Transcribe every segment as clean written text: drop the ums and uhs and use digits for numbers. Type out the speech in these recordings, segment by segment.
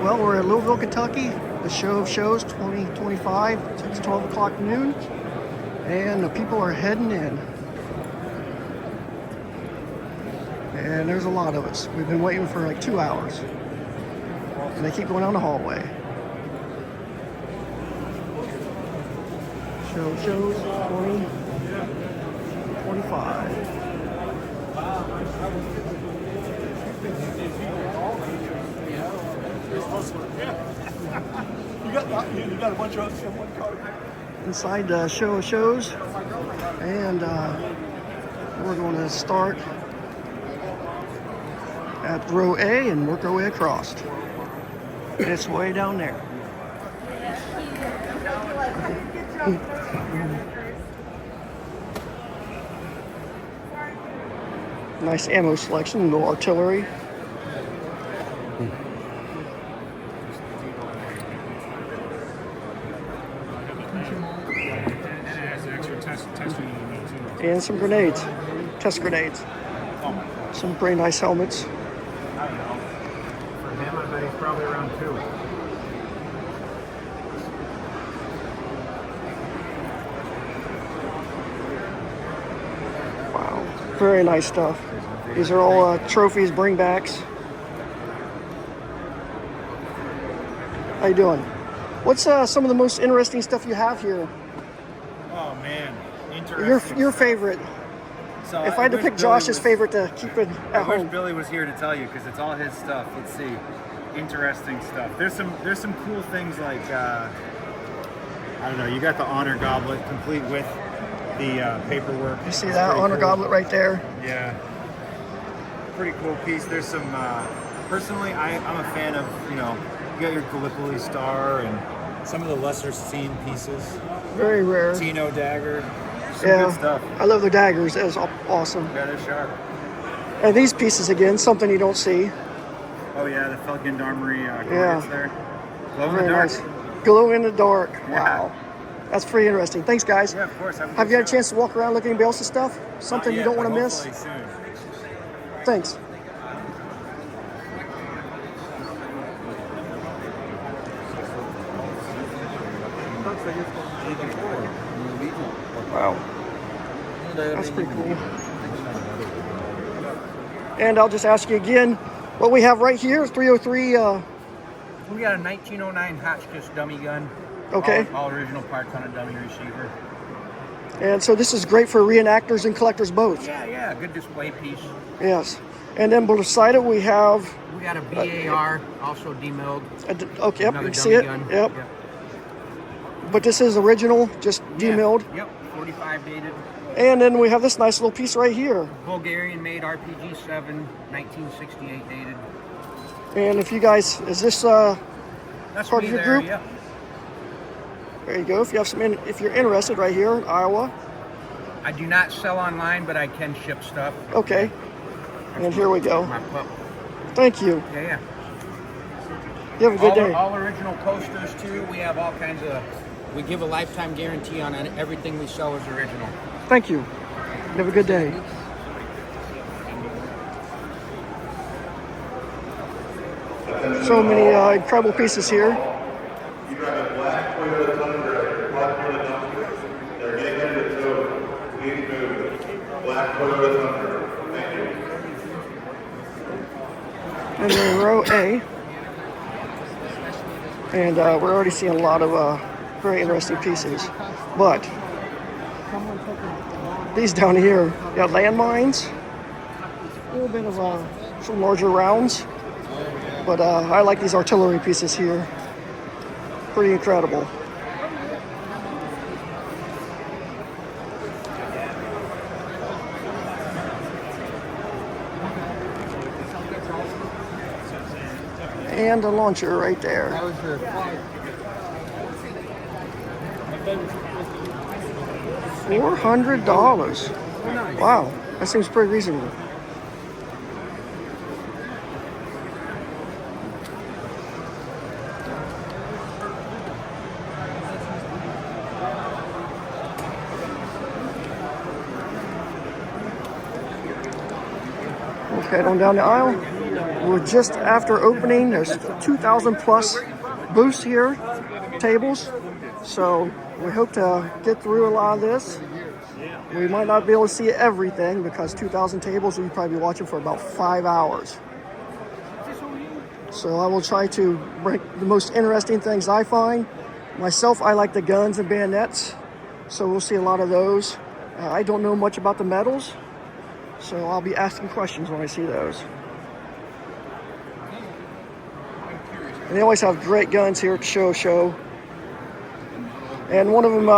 Well, we're at Louisville, Kentucky. The show of shows 2025. It's 12 o'clock noon, and the people are heading in. And there's a lot of us. We've been waiting for like 2 hours, and they keep going down the hallway. Show of shows 2025. You got a bunch of us in one car. Inside the show of shows, and we're going to start at row A and work our way across. And it's way down there. Nice ammo selection, no artillery. And some grenades, test grenades. Some pretty nice helmets. I don't know. For him, I bet he's probably around 2. Wow, very nice stuff. These are all trophies, bringbacks. How you doing? What's some of the most interesting stuff you have here? Oh man, interesting. Your favorite. So if I had to pick Josh's favorite to keep it at home. I wish Billy was here to tell you because it's all his stuff. Let's see, interesting stuff. There's some cool things like I don't know. You got the honor goblet complete with the paperwork. You see that honor goblet right there? Yeah, pretty cool piece. There's some. Personally, I'm a fan of you got your Gallipoli star and some of the lesser seen pieces. Very rare. Tino dagger. Some good stuff. I love the daggers. That is awesome. Yeah, they're sharp. And these pieces again, something you don't see. Oh yeah, the felt gendarmerie grenades there. Glow in the Very dark. nice. Glow in the dark. Yeah. Wow. That's pretty interesting. Thanks, guys. Yeah, of course. Have you had a chance to walk around looking at anybody else's stuff? Something you don't want to miss? Soon. Thanks. Wow. That's pretty cool. And I'll just ask you again, what we have right here is 303. We got a 1909 Hotchkiss dummy gun. Okay. All original parts on a dummy receiver. And so this is great for reenactors and collectors both. Yeah, good display piece. Yes. And then beside it we have... We got a BAR, also demilled. Okay, yep, you Another can see it. dummy gun. Yep. But this is original, just demilled. Yep, 45 dated. And then we have this nice little piece right here. Bulgarian-made RPG-7, 1968 dated. And if you guys, is this That's part me of your there, group? Yep. There you go. If you have if you're interested, right here in Iowa. I do not sell online, but I can ship stuff. Okay. And here we go. My pup. Thank you. Yeah. You have a good day. All original posters too. We have all kinds of. We give a lifetime guarantee on everything we sell is original. Thank you. You have a good day. So many incredible pieces here. You got a black Toyota Tundra. They're getting ready to tow. Please move. Black Toyota Tundra. Thank you. And then row A. And we're already seeing a lot of very interesting pieces. But these down here, you got landmines, a little bit of some larger rounds. But I like these artillery pieces here. Pretty incredible. And a launcher right there. $400. Wow, that seems pretty reasonable. Head on down the aisle. We're just after opening. There's 2,000 plus booths here, tables. So we hope to get through a lot of this. We might not be able to see everything because 2,000 tables, we'd probably be watching for about 5 hours. So I will try to bring the most interesting things I find. Myself, I like the guns and bayonets, so we'll see a lot of those. I don't know much about the medals, so I'll be asking questions when I see those. And they always have great guns here at the show. And one of them,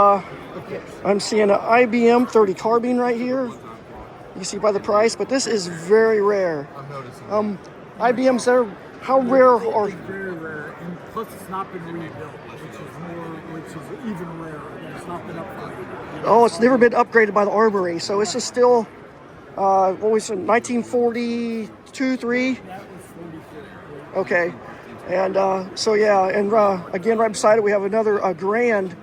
I'm seeing an IBM 30 carbine right here. You can see by the price, but this is very rare. IBMs, how rare are? Very rare, and plus it's not been rebuilt, which is even rarer. And it's not been upgraded. Oh, it's never been upgraded by the Armory, so it's just still, what was it, 1942, 3? That was 43. Okay, and so yeah, and again, right beside it, we have another Grand.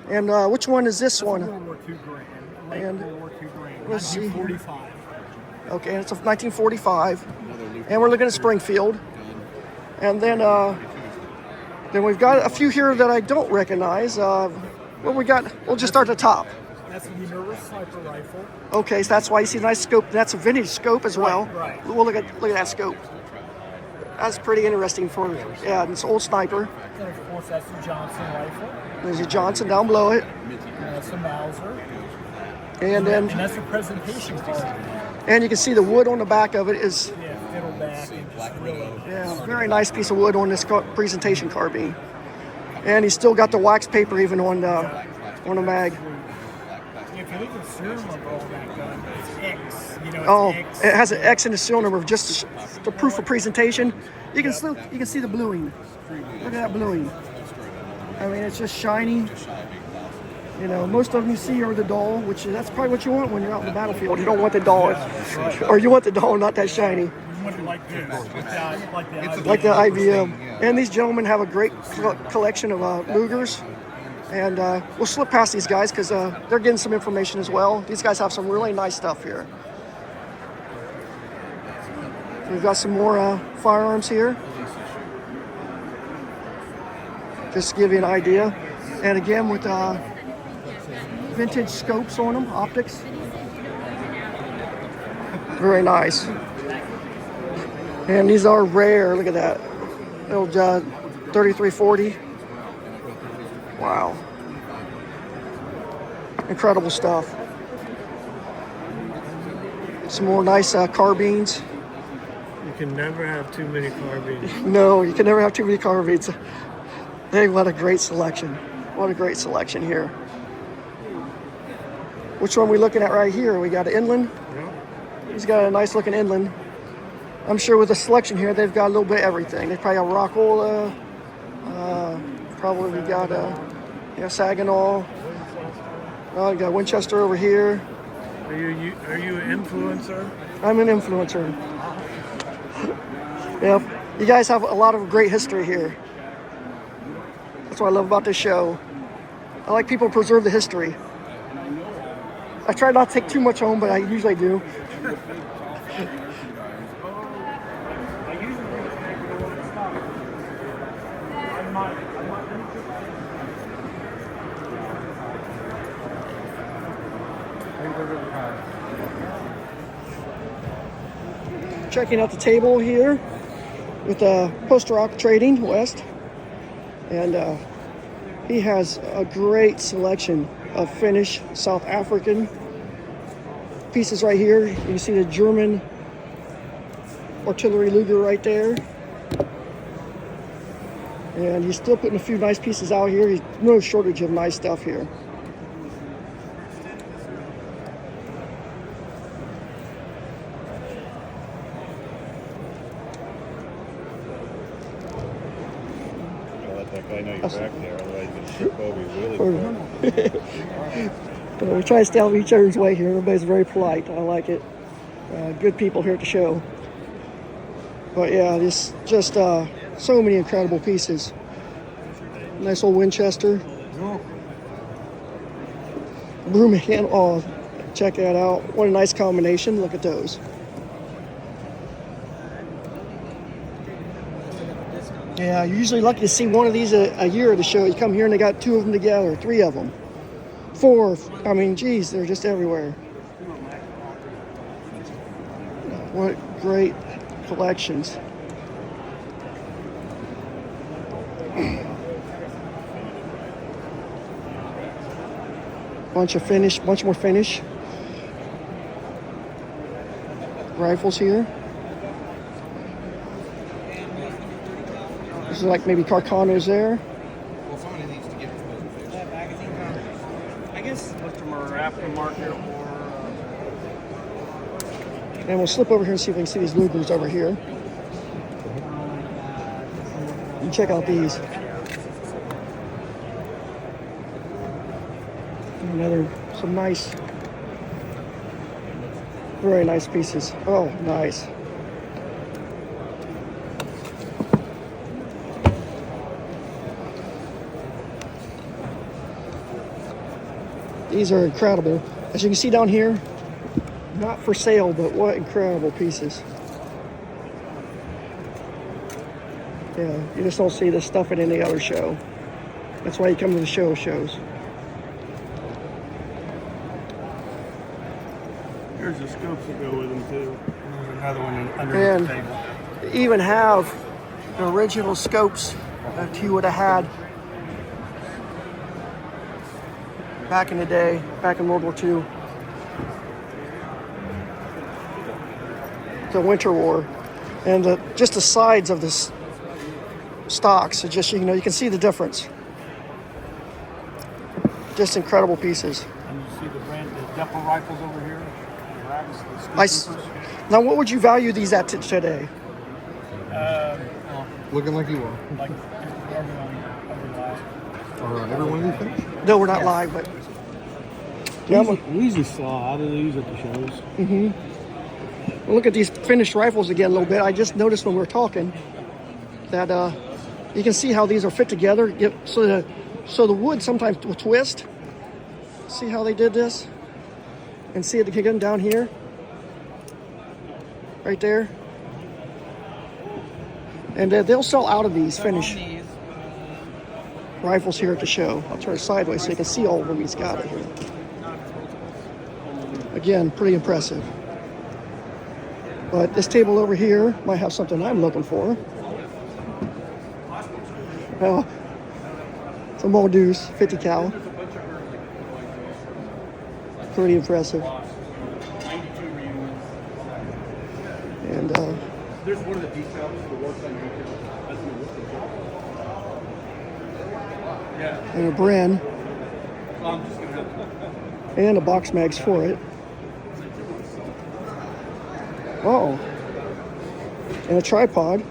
And which one is this one? World War II Grand. Late And World War II Grand. let's see. 1945. Okay, and it's a 1945, and we're looking at Springfield. And then we've got a few here that I don't recognize. What we got? We'll just start at the top. That's a Minerva sniper rifle. Okay, so that's why you see a nice scope. That's a vintage scope as well. Right. We'll look at that scope. That's pretty interesting for it's an old sniper. And of course, that's the Johnson rifle. There's a Johnson down below it, And that's a Mauser. and then that's a presentation card. and you can see the wood on the back of it is Fiddleback and just really. very nice piece of wood on this presentation carbine. And he's still got the wax paper even on the mag. If you look at the serial number on that gun, it's X. You know, it's Oh, X. it has an X in the serial number just the proof of presentation. You can see the bluing. Look at that bluing. I mean, it's just shiny. You know, most of them you see are the dull, that's probably what you want when you're out in the battlefield. You don't want the dull, or you want the dull not that shiny, You want it like this, like the IBM. And these gentlemen have a great collection of Lugers. And we'll slip past these guys because they're getting some information as well. These guys have some really nice stuff here. We've got some more firearms here. Just to give you an idea. And again, with vintage scopes on them, optics. Very nice. And these are rare. Look at that. Little 3340. Wow. Incredible stuff. Some more nice carbines. You can never have too many carbines. No, you can never have too many carbines. Hey, what a great selection. What a great selection here. Which one are we looking at right here? We got an inland. Yeah. He's got a nice looking inland. I'm sure with the selection here, they've got a little bit of everything. They probably got Rockwell, probably got Saginaw. You got Winchester over here. Are you an influencer? I'm an influencer. Yeah, you guys have a lot of great history here. That's what I love about this show. I like people preserve the history. I try not to take too much home, but I usually do. Checking out the table here with Post Rock Trading West, and he has a great selection of Finnish, South African pieces right here. You can see the German artillery Luger right there, and he's still putting a few nice pieces out here. He's no shortage of nice stuff here. I know you're back there, otherwise you're going to trip over really We try to stay out of each other's way here. Everybody's very polite. I like it. Good people here at the show. But yeah, this just so many incredible pieces. Nice old Winchester. Broomhand. Oh, check that out. What a nice combination. Look at those. Yeah, you're usually lucky to see one of these a year at the show. You come here and they got 2 of them together, 3 of them, 4. I mean, geez, they're just everywhere. What great collections. Bunch more Finnish rifles here. This is like maybe Carcanos there. Well, somebody needs to get to those pictures. I guess customer aftermarket or And we'll slip over here and see if we can see these Lugers over here. And check out these. Some nice, very nice pieces. Oh, nice. These are incredible. As you can see down here, not for sale, but what incredible pieces. Yeah, you just don't see this stuff at any other show. That's why you come to the shows. there's the scopes that go with them too. There's another one under the table. They even have the original scopes that you would have had back in the day, back in World War II. The Winter War. And just the sides of this stocks, so just, you know, you can see the difference. Just incredible pieces. And you see the brand, the depot rifles over here. Now, what would you value these at today? Looking like you are. Like Every one of these things? No, we're not live, but yeah, we usually saw out of these at the shows. Well, look at these finished rifles again a little bit. I just noticed when we were talking that you can see how these are fit together. So the wood sometimes will twist. See how they did this? And see it again down here? Right there. And they'll sell out of these finished rifles here at the show. I'll turn it sideways so you can see all of them he's got it here. Again, pretty impressive. But this table over here might have something I'm looking for. Well, some old deuce, 50 cal. Pretty impressive. And There's one of the details that works on YouTube. and a Bren. And a box mags for it. Oh. And a tripod.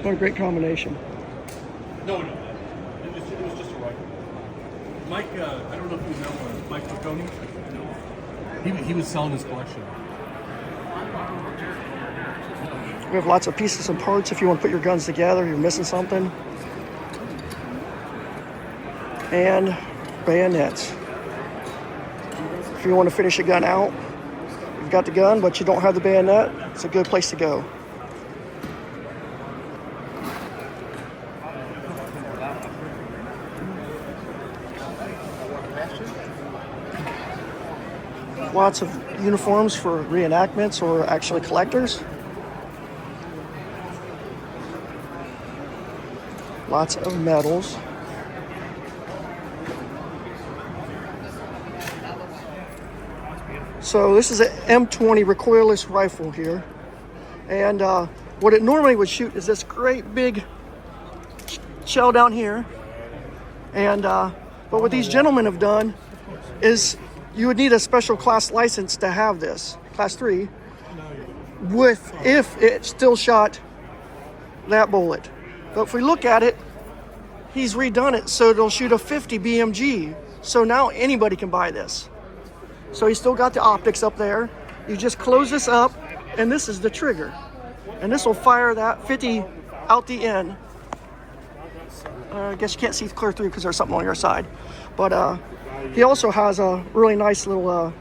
What a great combination. No. It was just a rifle. Mike, I don't know if you know Mike Piccone. He was selling his collection. We have lots of pieces and parts if you want to put your guns together, you're missing something. And bayonets. If you want to finish a gun out, you've got the gun, but you don't have the bayonet, it's a good place to go. Lots of uniforms for reenactments or actually collectors. Lots of medals. So this is an M20 recoilless rifle here. And what it normally would shoot is this great big shell down here. And but what these gentlemen have done is you would need a special class license to have this, class 3, if it still shot that bullet. But if we look at it, he's redone it so it'll shoot a 50 BMG. So now anybody can buy this. So he's still got the optics up there. You just close this up, and this is the trigger. And this will fire that 50 out the end. I guess you can't see clear through because there's something on your side. But He also has a really nice little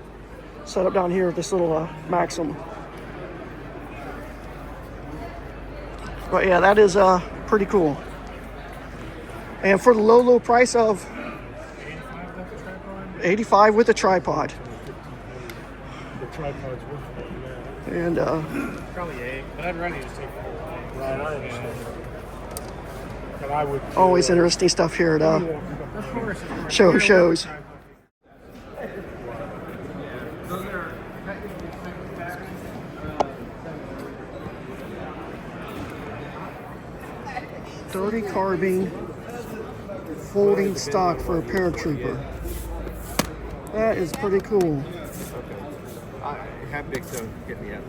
setup down here, this little Maxim. But yeah, that is pretty cool. And for the low price of $85 with the tripod. The tripod's worth it. And Probably 8, but I'd run it to take 4. Right, I understand. But I would. always interesting stuff here at shows. .30 carbine folding stock for a paratrooper. That is pretty cool. How big so get me up?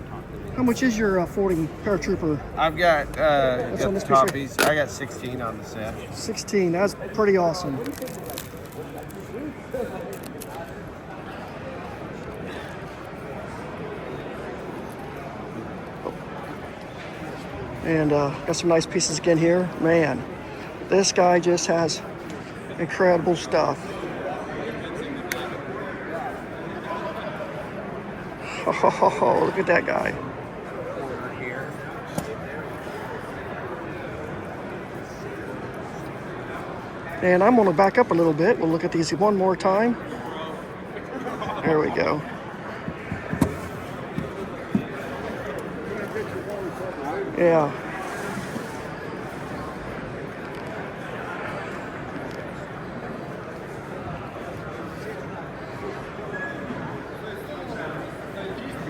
How much is your folding paratrooper? I've got on the this piece copies. I got 16 on the set. 16. That's pretty awesome. And got some nice pieces again here. Man, this guy just has incredible stuff. Oh, look at that guy. And I'm going to back up a little bit. We'll look at these one more time. There we go. Yeah.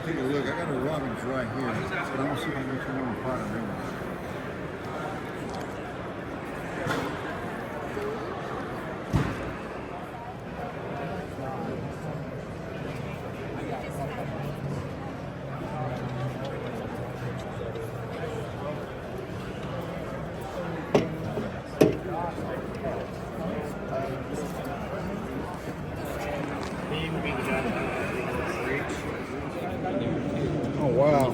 Take a look. I got a Robbins right here. But I'm gonna see if I can get you one part of them. Oh wow.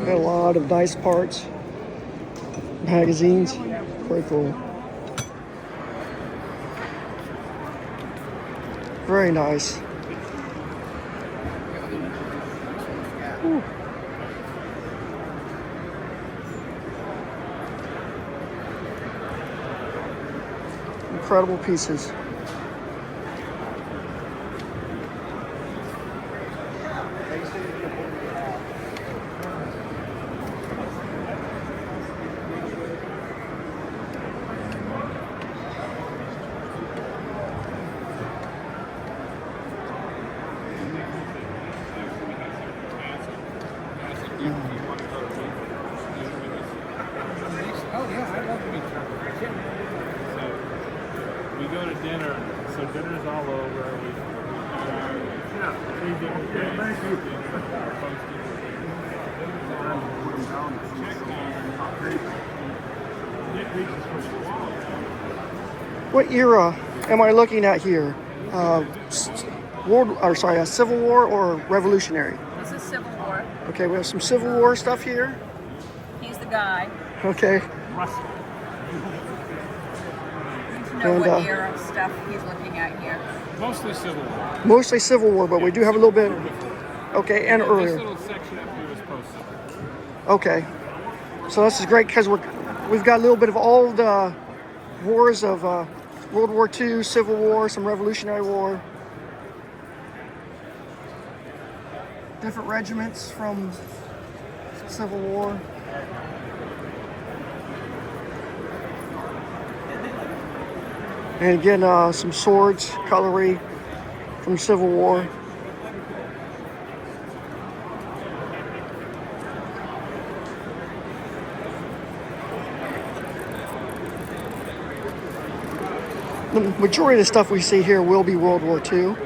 Got a lot of nice parts, magazines, very cool. Very nice. Whew. Incredible pieces. We go to dinner, so dinner's all over. Thank you. What era am I looking at here? Civil War or Revolutionary? This is Civil War. Okay, we have some Civil War stuff here. He's the guy. Okay. You know And, what era stuff he's looking at here. Mostly Civil War. Mostly Civil War, but we do have a little bit. Okay, and This earlier. little section up here is post-Civil War. Okay, so this is great because we've got a little bit of all the wars of World War II, Civil War, some Revolutionary War, different regiments from Civil War. And again, some swords, cutlery from Civil War. The majority of the stuff we see here will be World War II.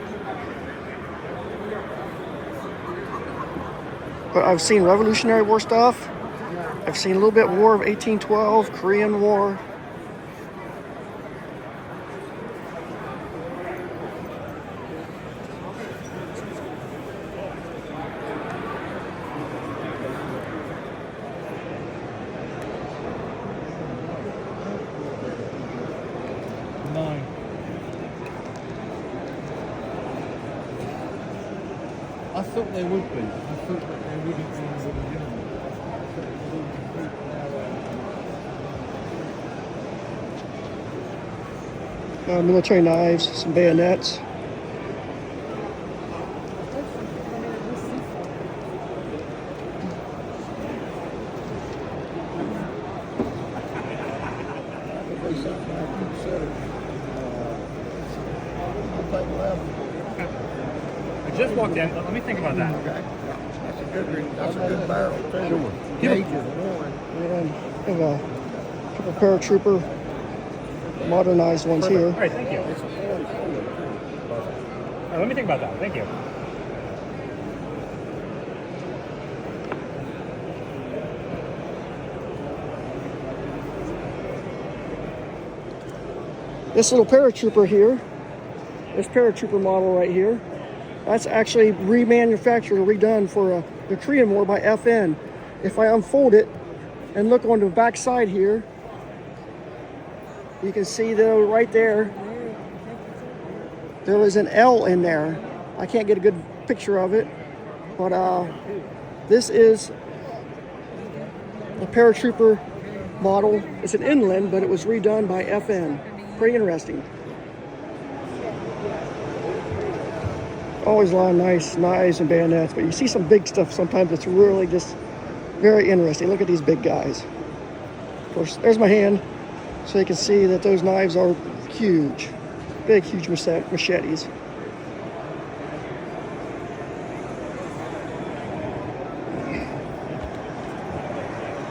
But I've seen Revolutionary War stuff. I've seen a little bit War of 1812, Korean War. I thought they would be. I thought that they wouldn't be as a Military knives, some bayonets. I just walked in. Let me think about that. That's a good barrel, too. Gauge is one. And we have a couple paratrooper modernized ones here. All right, thank you. Let me think about that. Thank you. This little paratrooper here, this paratrooper model right here, that's actually remanufactured or redone for the Korean War by FN. If I unfold it and look on the back side here, you can see that right there, there is an L in there. I can't get a good picture of it, but this is a paratrooper model. It's an inland, but it was redone by FN. Pretty interesting. Always a lot of nice knives and bayonets, but you see some big stuff sometimes that's really just very interesting. Look at these big guys. Of course, there's my hand, so you can see that those knives are huge. Big, huge machetes.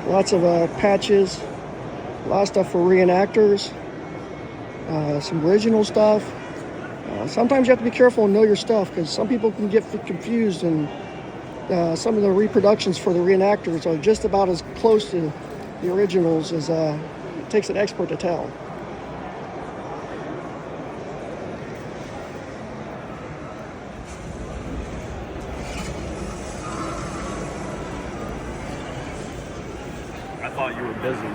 Lots of patches, a lot of stuff for reenactors, some original stuff. Sometimes you have to be careful and know your stuff because some people can get confused, and some of the reproductions for the reenactors are just about as close to the originals as it takes an expert to tell. I thought you were busy.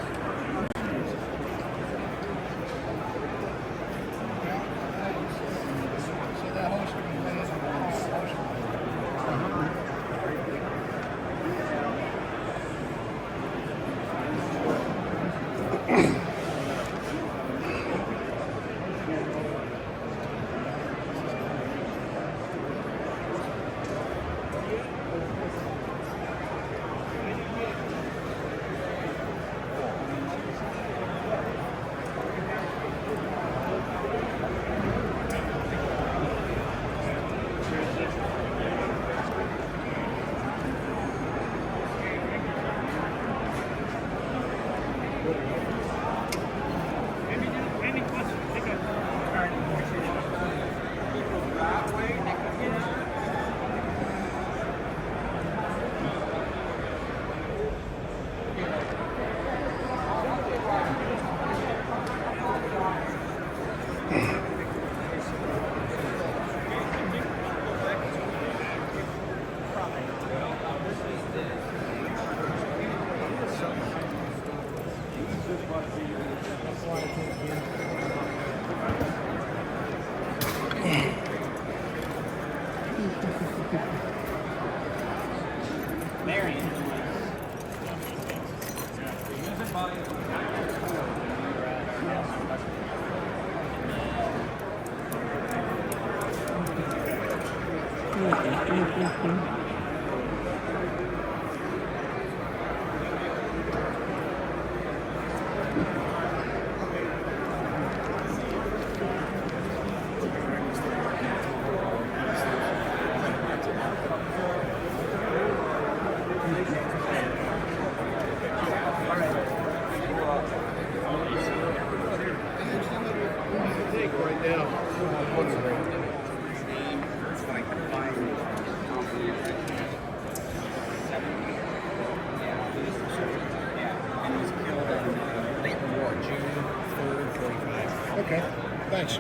Okay, thanks.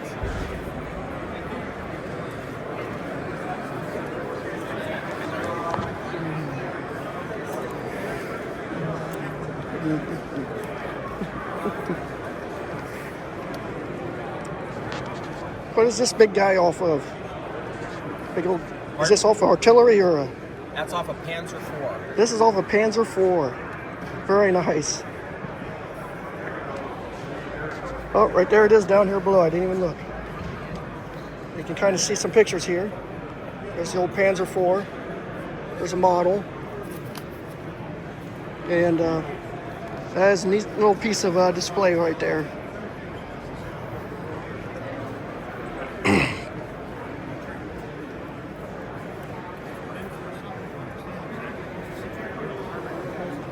What is this big guy off of? Big old Is this off of artillery or a... That's off of Panzer IV. This is off of Panzer IV. Very nice. Oh, right there it is down here below. I didn't even look. You can kind of see some pictures here. There's the old Panzer IV. There's a model. And that is a neat little piece of display right there.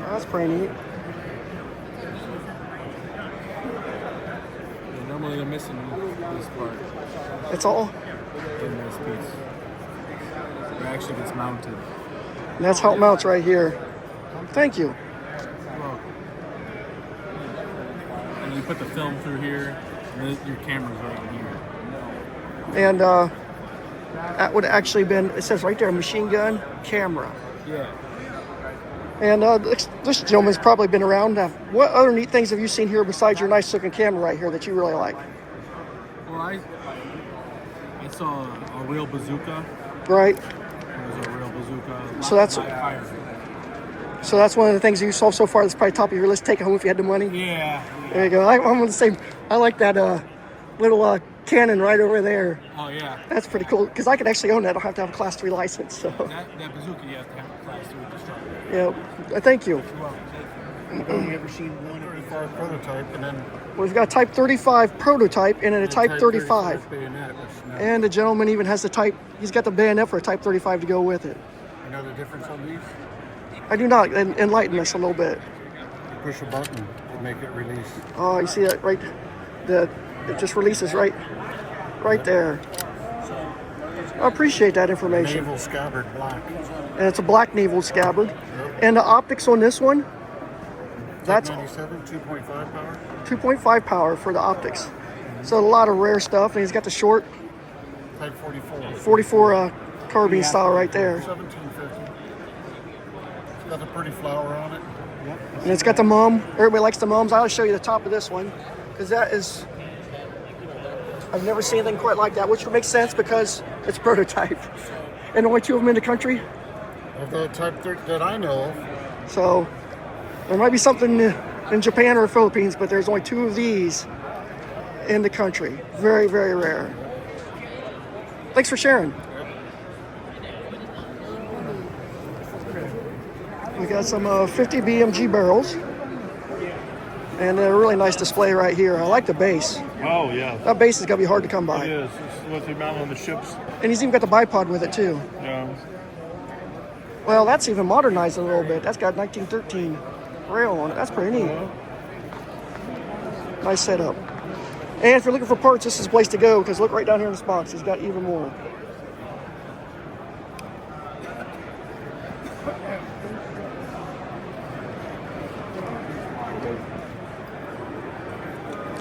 That's pretty neat. Yeah, normally they're missing this part It's all. in this piece. It actually gets mounted. And that's how it mounts right here. Thank you. Well, and you put the film through here, and then your camera's right in here. And that would actually been, it says right there, machine gun, camera. Yeah. And this gentleman's probably been around. What other neat things have you seen here besides your nice looking camera right here that you really like? Well, I saw a real bazooka. Right. It was a real bazooka. So that's- Fire. So that's one of the things you saw so far that's probably top of your list. Take it home if you had the money. Yeah. There you go. I'm going to say, I like that little cannon right over there. Oh yeah. That's pretty cool because I could actually own that. I don't have to have a Class 3 license. So, That bazooka you have to have a Class 3 destructor. yeah. Thank you. I've only ever seen one 35 prototype, and then We've got Type 35 prototype and then a Type 35. bayonet, which now, And the gentleman even has the Type, he's got the bayonet for a Type 35 to go with it. you know the difference on these? I do not. Enlighten us a little bit. You push a button to make it release. Oh, you see that right? It just releases right there. I appreciate that information. Naval scabbard black. And it's a black naval scabbard. And the optics on this one, that's 97, 2.5 power. 2.5 power for the optics. So a lot of rare stuff. And he's got the short Type 44. 44 carbine style right there. 1750. It's got a pretty flower on it. And it's got the mum. Everybody likes the mums. I'll show you the top of this one because that is, I've never seen anything quite like that, which makes sense because it's prototype. And only 2 of them in the country. Of the Type 30 that I know of. So there might be something in Japan or Philippines, but there's only 2 of these in the country. Very, very rare. Thanks for sharing. We got some 50 BMG barrels. And a really nice display right here. I like the base. Oh, yeah. That base is going to be hard to come by. It is. It's what they mount on the ships. And he's even got the bipod with it too. Yeah. Well, that's even modernized a little bit. That's got 1913 rail on it. That's pretty neat. Nice setup. And if you're looking for parts, this is the place to go because look right down here in this box. He's got even more.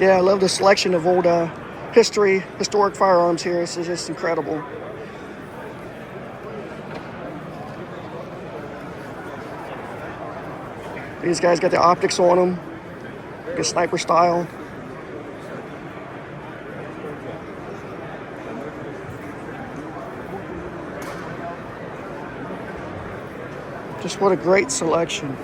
Yeah, I love the selection of old historic firearms here. This is just incredible. These guys got the optics on them, like a sniper style. Just what a great selection.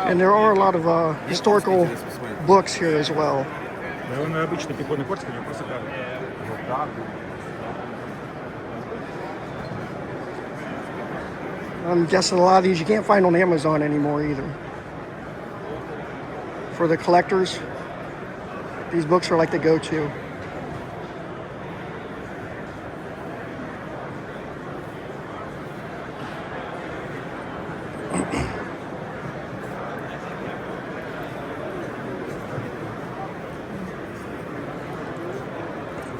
And there are a lot of historical books here as well. I'm guessing a lot of these you can't find on Amazon anymore either. For the collectors, these books are like the go-to.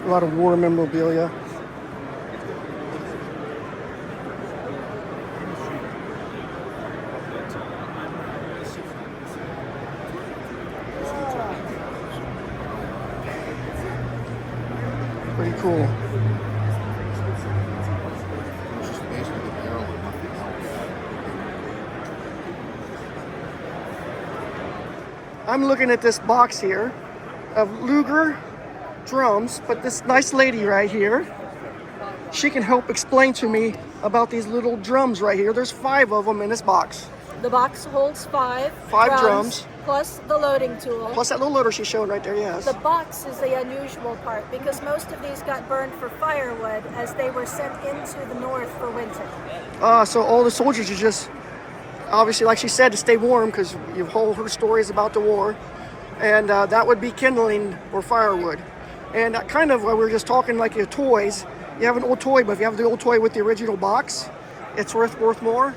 A lot of war memorabilia. Pretty cool. It's just basically the barrel and nothing else. I'm looking at this box here of Luger drums, but this nice lady right here, she can help explain to me about these little drums right here. There's 5 of them in this box. The box holds 5 drums. Plus the loading tool. Plus that little loader she's showing right there, yes. The box is the unusual part because most of these got burned for firewood as they were sent into the north for winter. So all the soldiers are just, obviously, like she said, to stay warm, because you've heard stories about the war. And that would be kindling or firewood. And kind of, we were just talking like your toys. You have an old toy, but if you have the old toy with the original box, it's worth more.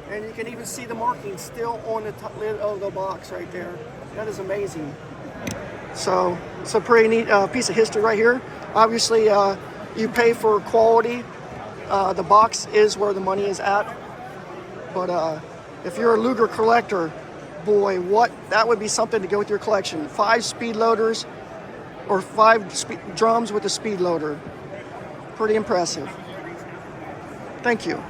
And you can even see the markings still on the lid of the box right there. That is amazing. So it's a pretty neat piece of history right here. Obviously, you pay for quality. The box is where the money is at. But if you're a Luger collector, boy, that would be something to go with your collection. 5 speed loaders or 5 drums with a speed loader. Pretty impressive. Thank you.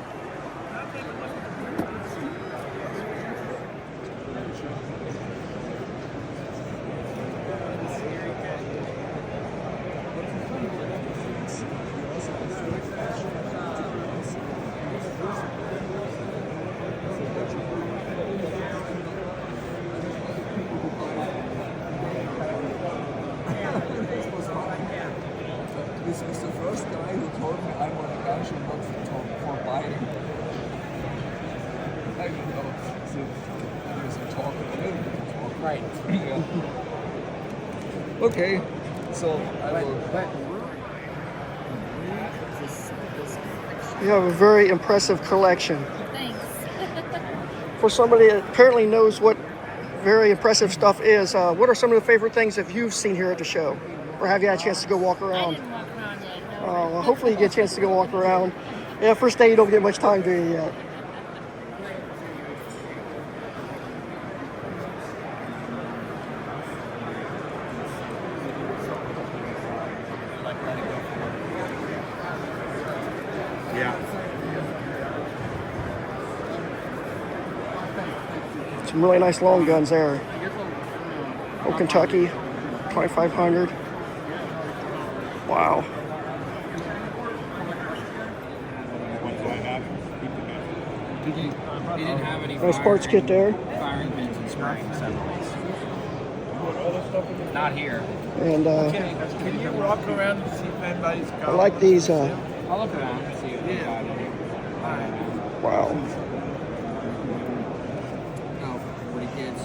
This is the first guy who told me I want a gun should not for biting. I don't know. So he was talking a little bit. Right. Yeah. Okay. So I will. You have a very impressive collection. Thanks. For somebody that apparently knows what very impressive stuff is, what are some of the favorite things that you've seen here at the show? Or have you had a chance to go walk around? I didn't walk around yet. No. Well, hopefully you get a chance to go walk around. Yeah, first day you don't get much time, do you, yet? Yeah. Some really nice long guns there. Old Kentucky, 2500. Wow. He didn't have any Nice parts kit there. firing pins and spraying assemblies. Not here. And Can you walk around and see if anybody's I like these. I'll look around and see if we got any. Wow. No, for the kids.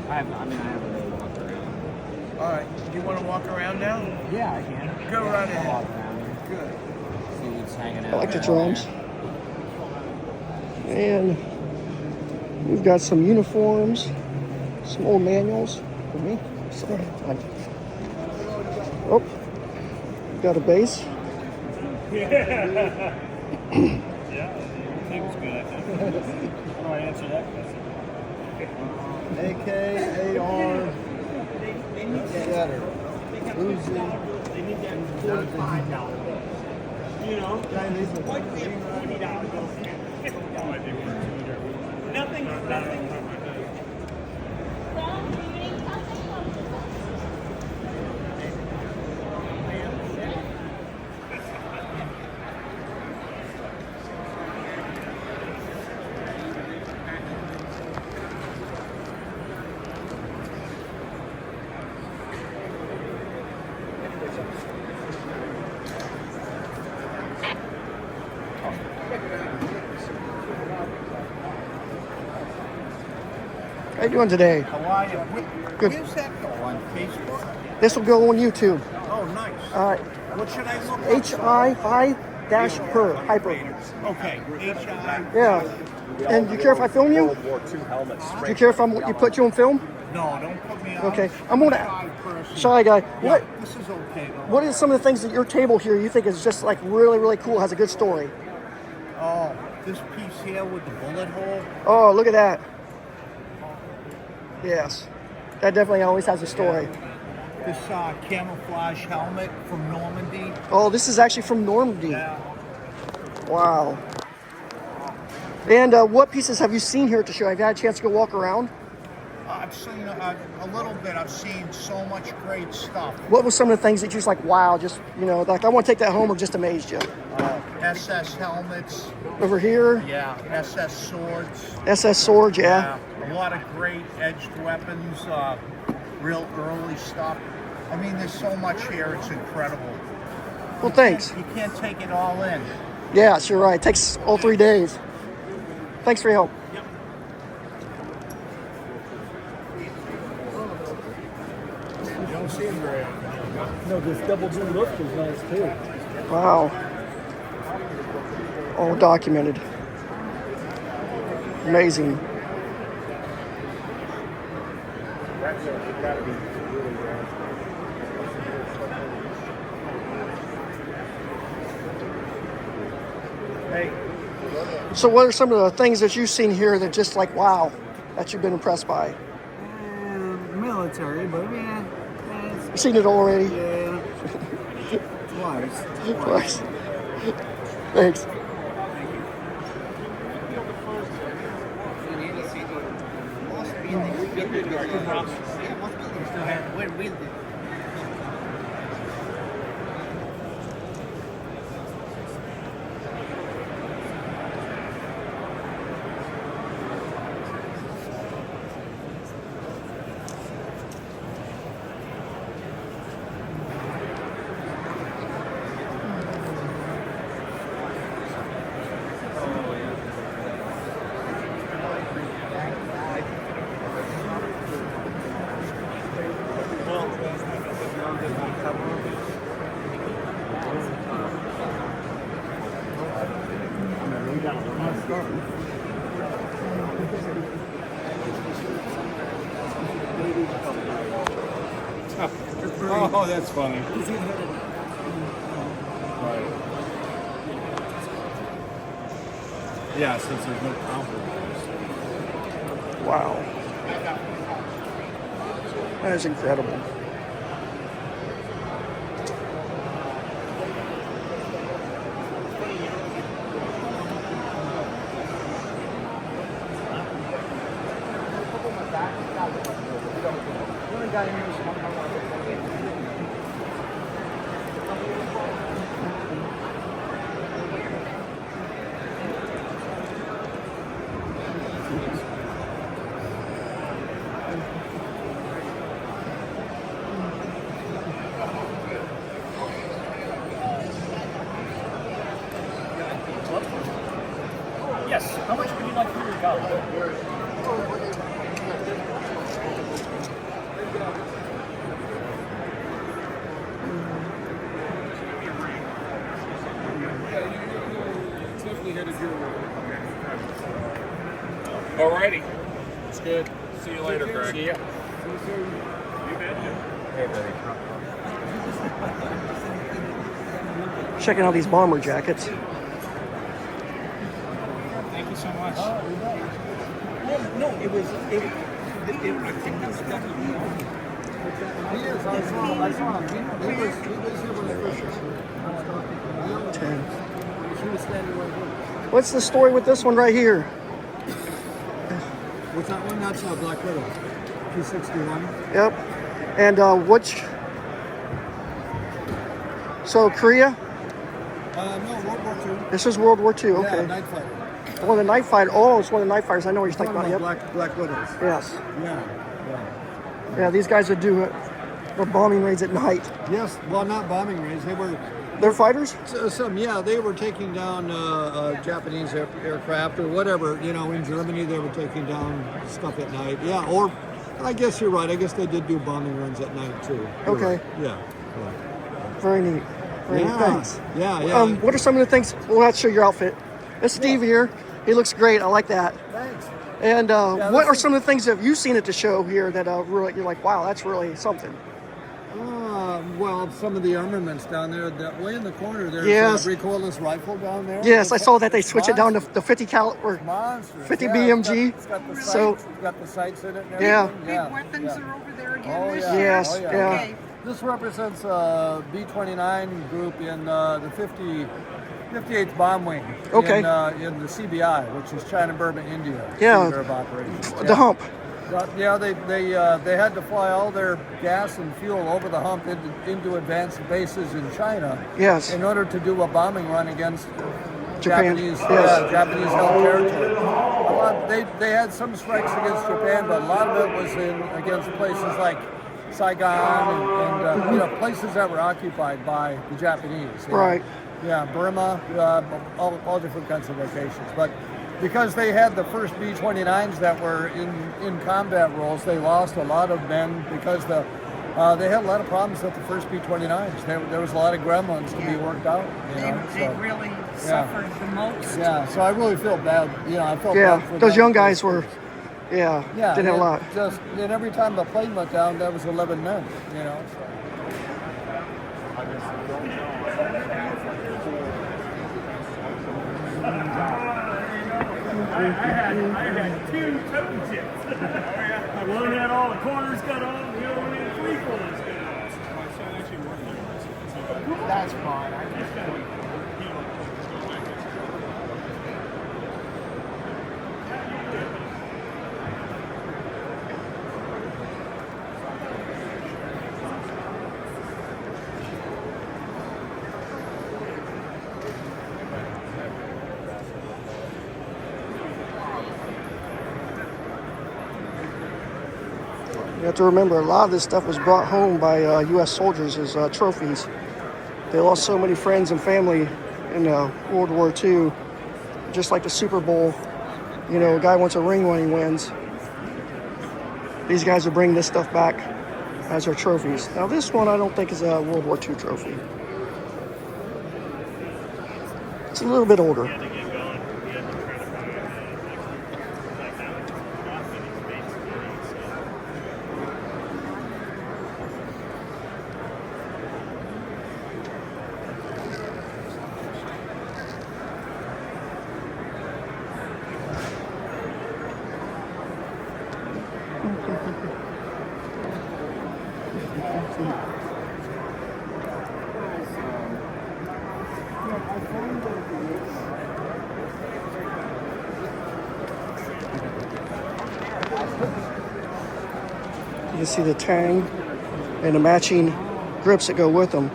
I haven't really walked around. All right. You want to walk around now? Yeah, I can. Go right ahead. Walk around. Good. See what's hanging out. I like the drums. And we've got some uniforms, some old manuals for me. Sorry. Oh, we've got a base. Yeah, I think it's good. I think. How do I answer that question? AK, AR, Getter, Uzi. You know, nothing. you doing today? How are you? Good. Where's that go? On Facebook? This will go on YouTube. Oh, nice. What should I look up? HI-Hyper. Hyper. Okay. HI. Yeah. And do you care if I film you? World War II helmets. Do you care if you put you on film? No, don't put me on. Okay. I'm gonna. Shy guy. Yeah, this is okay though. What is some of the things at your table here you think is just like really, really cool, has a good story? Oh, this piece here with the bullet hole. Oh, look at that. Yes. That definitely always has a story. This camouflage helmet from Normandy. Oh, this is actually from Normandy. Yeah. Wow. And what pieces have you seen here at the show? Have you had a chance to go walk around? I've seen a little bit. I've seen so much great stuff. What was some of the things that you just like, wow, just, you know, like I want to take that home or just amazed you? SS helmets. Over here? Yeah. SS swords. SS swords, yeah. A lot of great edged weapons. Real early stuff. I mean, there's so much here. It's incredible. Well, thanks. You can't take it all in. Yes, you're right. It takes all 3 days. Thanks for your help. You don't see him very often. No, this double blue lift is nice too. Wow. All documented. Amazing. Hey. So what are some of the things that you've seen here that just like, wow, that you've been impressed by? Military, but yeah. You've seen it already? Yeah. Twice. Twice. Thanks. Oh, that's funny. Right. Yeah, since there's no conflict. Wow. That is incredible. Yes. How much would you like for your goblet? Alrighty. It's good. See you later, Greg. See ya. Hey, buddy. Checking out these bomber jackets. Thank you so much. No, it was. I think that's definitely. He is. I saw him. He was here when I first showed. 10. He was standing right here. What's the story with this one right here? What's that one? That's Black Widow. 261. Yep. And which? So Korea? No, World War II. This is World War II. Okay. Yeah, Night Fighter. One of the night fighter. Oh, it's one of the night fighters. I know what you're talking about. Yep. Black Widows. Yes. Yeah. Yeah. These guys would do the bombing raids at night. Yes. Well, not bombing raids. They were They're fighters? Some, yeah, they were taking down Japanese aircraft or whatever. You know, in Germany they were taking down stuff at night. Yeah, or I guess you're right. I guess they did do bombing runs at night too. You're Okay. right. Yeah. Very neat. Very neat. Thanks. Yeah, yeah. What are some of the things? We'll have to show your outfit. That's Steve here. He looks great. I like that. Thanks. And what are some of the things that you've seen at the show here that really you're like, wow, that's really something? Well, some of the armaments down there, that way in the corner, there's Yes. a recoilless rifle down there. Yes, I saw that they switch it down to the 50 caliber, Monsters. 50 Yeah, BMG. It's got the sights, So it's got the sights in it. And Yeah. everything. Big weapons are over there again Oh, this yeah. year. Yes, Oh, yeah. yeah. Okay. This represents a B-29 group in the 58th Bomb Wing. Okay. In the CBI, which is China, Burma, India. Yeah. Theater of operations. The hump. Yeah, they had to fly all their gas and fuel over the hump into advanced bases in China. Yes. In order to do a bombing run against Japan. Japanese, Yes. Japanese held territory. They had some strikes against Japan, but a lot of it was against places like Saigon and you know, places that were occupied by the Japanese. You know. Right. Yeah, Burma, all different kinds of locations. But because they had the first B-29s that were in combat roles, they lost a lot of men because they had a lot of problems with the first B-29s. There was a lot of gremlins to be worked out. You know, They really suffered the most. Yeah, so I really feel bad. You know, I felt Yeah, bad for those them. young guys were, Yeah, didn't have a lot. And every time the plane went down, that was 11 men. You know. So. I had two totem tips. One had all the corners cut off, the other one had 3 corners cut off. My son actually worked on it. That's fine. You have to remember, a lot of this stuff was brought home by U.S. soldiers as trophies. They lost so many friends and family in World War II. Just like the Super Bowl, you know, a guy wants a ring when he wins. These guys will bring this stuff back as their trophies. Now this one I don't think is a World War II trophy. It's a little bit older. You can see the tang and the matching grips that go with them.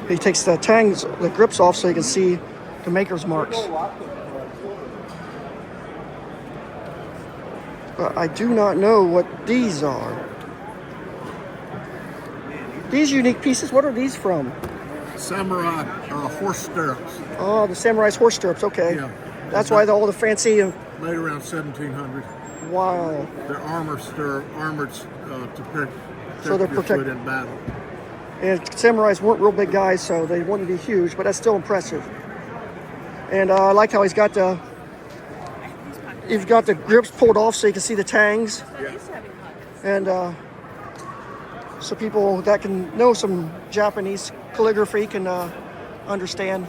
He takes the tangs, the grips off so you can see the maker's marks. But I do not know what these are. These unique pieces, what are these from? Samurai horse stirrups. Oh, the samurai's horse stirrups, okay. Yeah. That's why all the fancy... Made around 1700. Wow. They're armored to protect So they're your foot in battle. And samurais weren't real big guys, so they wouldn't be huge, but that's still impressive. And I like how he's got the grips pulled off so you can see the tangs. And so people that can know some Japanese calligraphy can understand.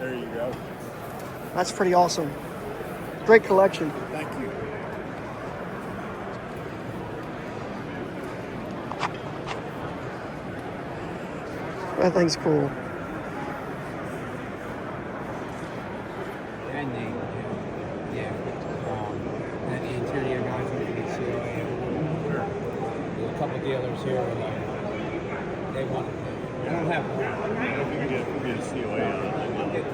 There you go. That's pretty awesome. Great collection. Thank you. That thing's cool. And the interior guys are going to see there's a couple dealers here. They want. I don't have one. We get a COA on it.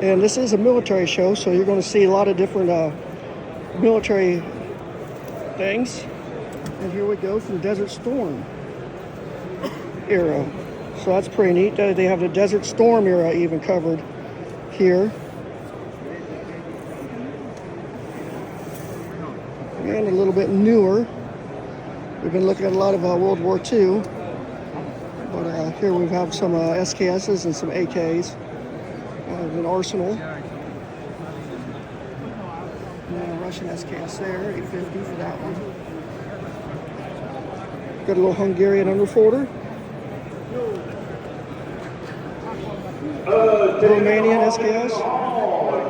And this is a military show, so you're going to see a lot of different military things. And here we go from Desert Storm era. So that's pretty neat. They have the Desert Storm era even covered here. And a little bit newer. We've been looking at a lot of World War II. But here we have some SKSs and some AKs. An arsenal. Russian SKS there, 850 for that one. Got a little Hungarian underfolder. Romanian SKS. If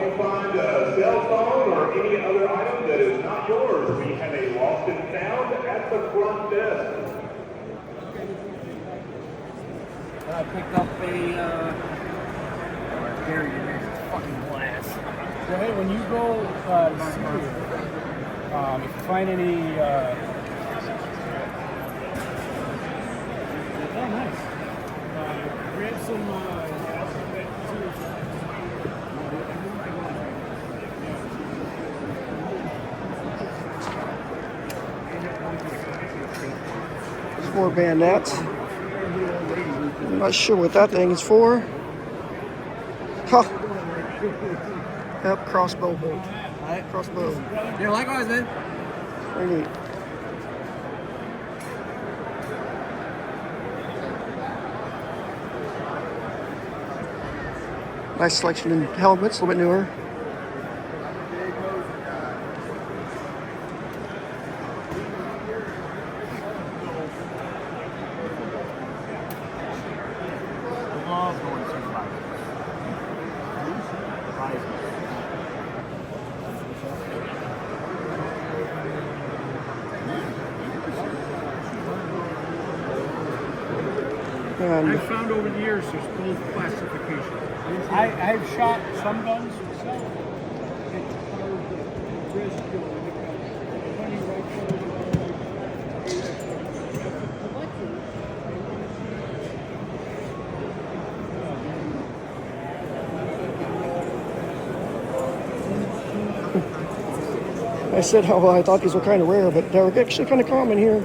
you find a cell phone or any other item that is not yours, we have a lost and found at the front desk. I picked up a Gary, it's fucking glass. So hey, when you go to Syria, if you find any, oh nice. Grab some. There's more bayonets. I'm not sure what that thing is for. Huh. Yep, crossbow bolt. Crossbow. Yeah, likewise, man. Very neat. Nice selection in helmets, a little bit newer. I've found over the years there's both classifications. I've shot some guns myself. I said how I thought these were kind of rare, but they're actually kind of common here.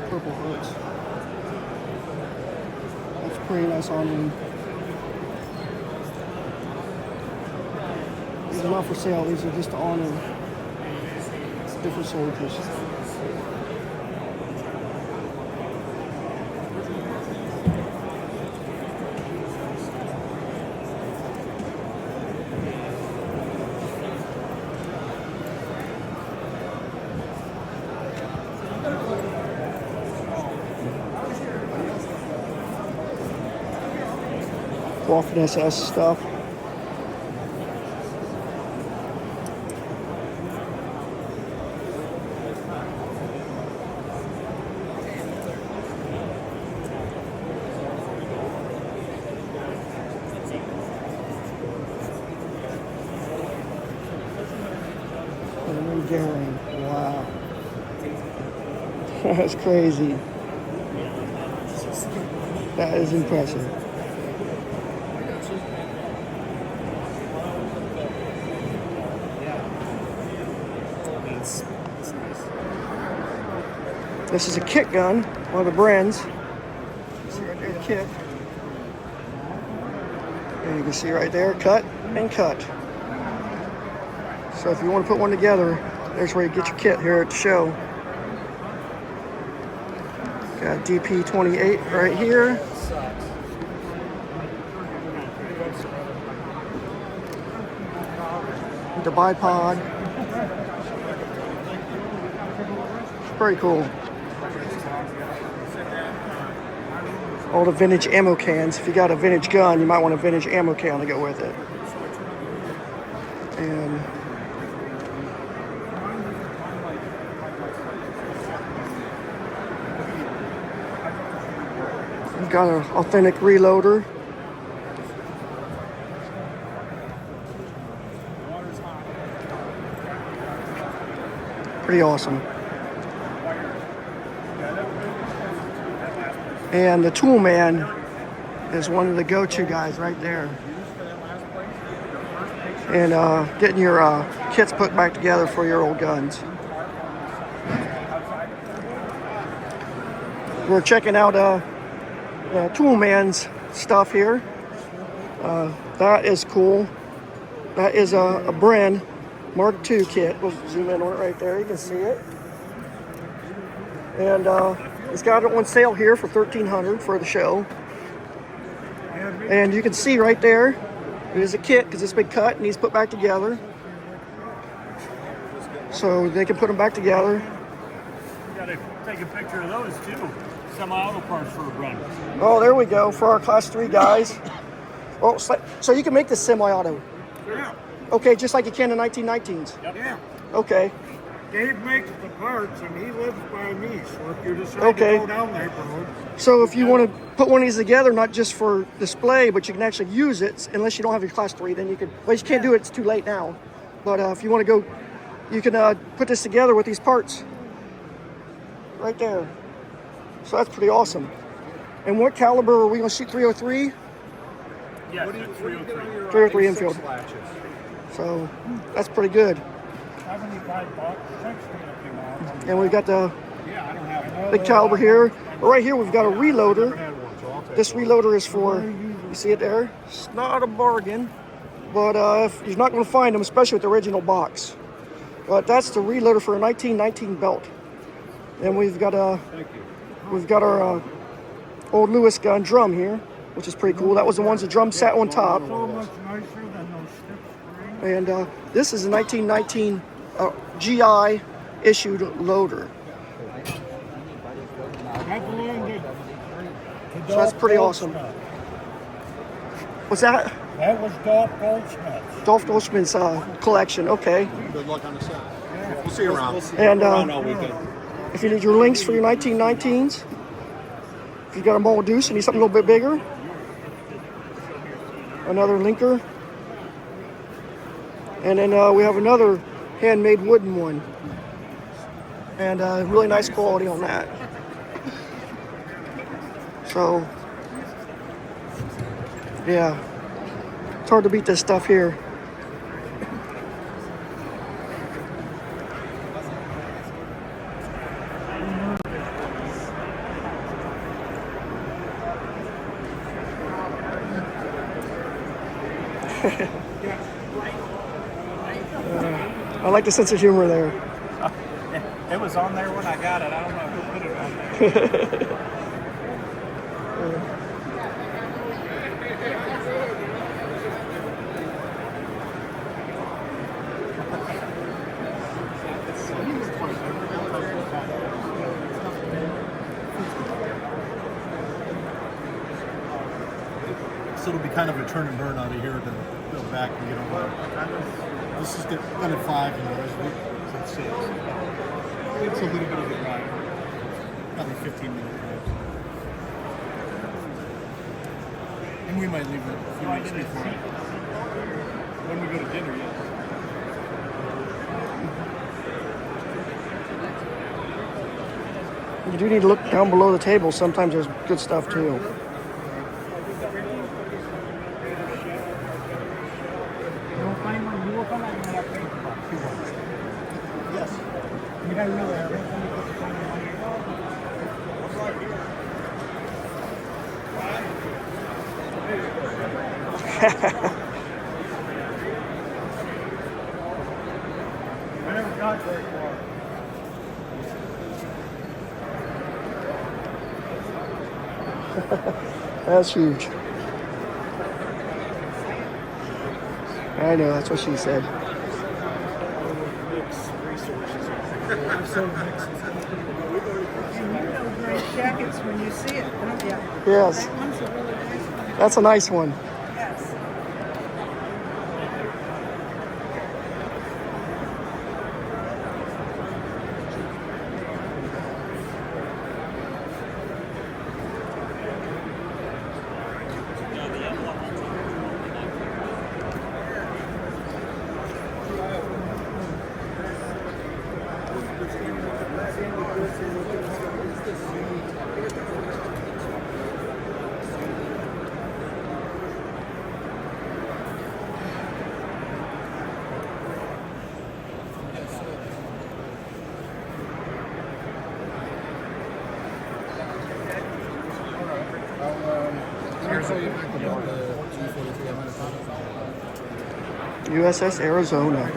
Purple hooks. That's pretty nice on them. These are not for sale, these are just to honor different soldiers. Waffen SS stuff. Daring. Wow. That's crazy. That is impressive. This is a kit gun, one of the brands. See right there, kit. And you can see right there, cut and cut. So if you want to put one together, there's where you get your kit here at the show. Got DP28 right here. The bipod. It's pretty cool. All the vintage ammo cans. If you got a vintage gun, you might want a vintage ammo can to go with it. And we've got an authentic reloader. Pretty awesome. And the tool man is one of the go-to guys right there. And getting your kits put back together for your old guns. We're checking out tool man's stuff here. That is cool. That is a Bren Mark II kit. We'll zoom in on it right there. You can see it. And it's got it on sale here for $1,300 for the show. And you can see right there, it is a kit because it's been cut and needs put back together. So they can put them back together. You gotta take a picture of those too. Semi-auto parts for a Bren. Oh, there we go for our Class 3 guys. Oh, so you can make this semi-auto? Yeah. Okay, just like you can in 1919s? Yep. Yeah. Okay. Dave makes the parts and he lives by me, so if you decide to go down that road. So if you want to put one of these together, not just for display, but you can actually use it, unless you don't have your Class 3, then you could, well, you can't do it, it's too late now. But if you want to go, you can put this together with these parts. Right there. So that's pretty awesome. And what caliber are we going to shoot? 303? Yeah, 303. 303 infield. So that's pretty good. 75 bucks. And we've got the big caliber here. But right here we've got a reloader. This reloader is for, you see it there? It's not a bargain, but if you're not going to find them, especially with the original box. But that's the reloader for a 1919 belt. And we've got our old Lewis gun drum here, which is pretty cool. That was the ones the drum sat on top. So much nicer than those stick springs. And this is a 1919 GI issued loader. So that's pretty awesome. What's that? That was Dolph Goldsmith. Dolph Goldsmith's collection. Okay. Good luck on the set. We'll see you around. And if you need your links for your 1919s, if you got a Mall Deuce and need something a little bit bigger, another linker. And then we have another handmade wooden one. And really nice quality on that. So, yeah, it's hard to beat this stuff here. I like the sense of humor there. It was on there when I got it. I don't know who put it on there. So it'll be kind of a turn and burn out of here to go back and get over. This is done at 5 and the rest of it is at 6. It's a little bit of a drive. Probably 15-minute drive. And we might leave it a few weeks before it. When we go to dinner, yes. You do need to look down below the table. Sometimes there's good stuff too. I never got very far. That's huge. I know, that's what she said. I'm so mixed. jackets when you see it, don't you? Yes. That one's a really nice one. That's a nice one. Yes. USS Arizona.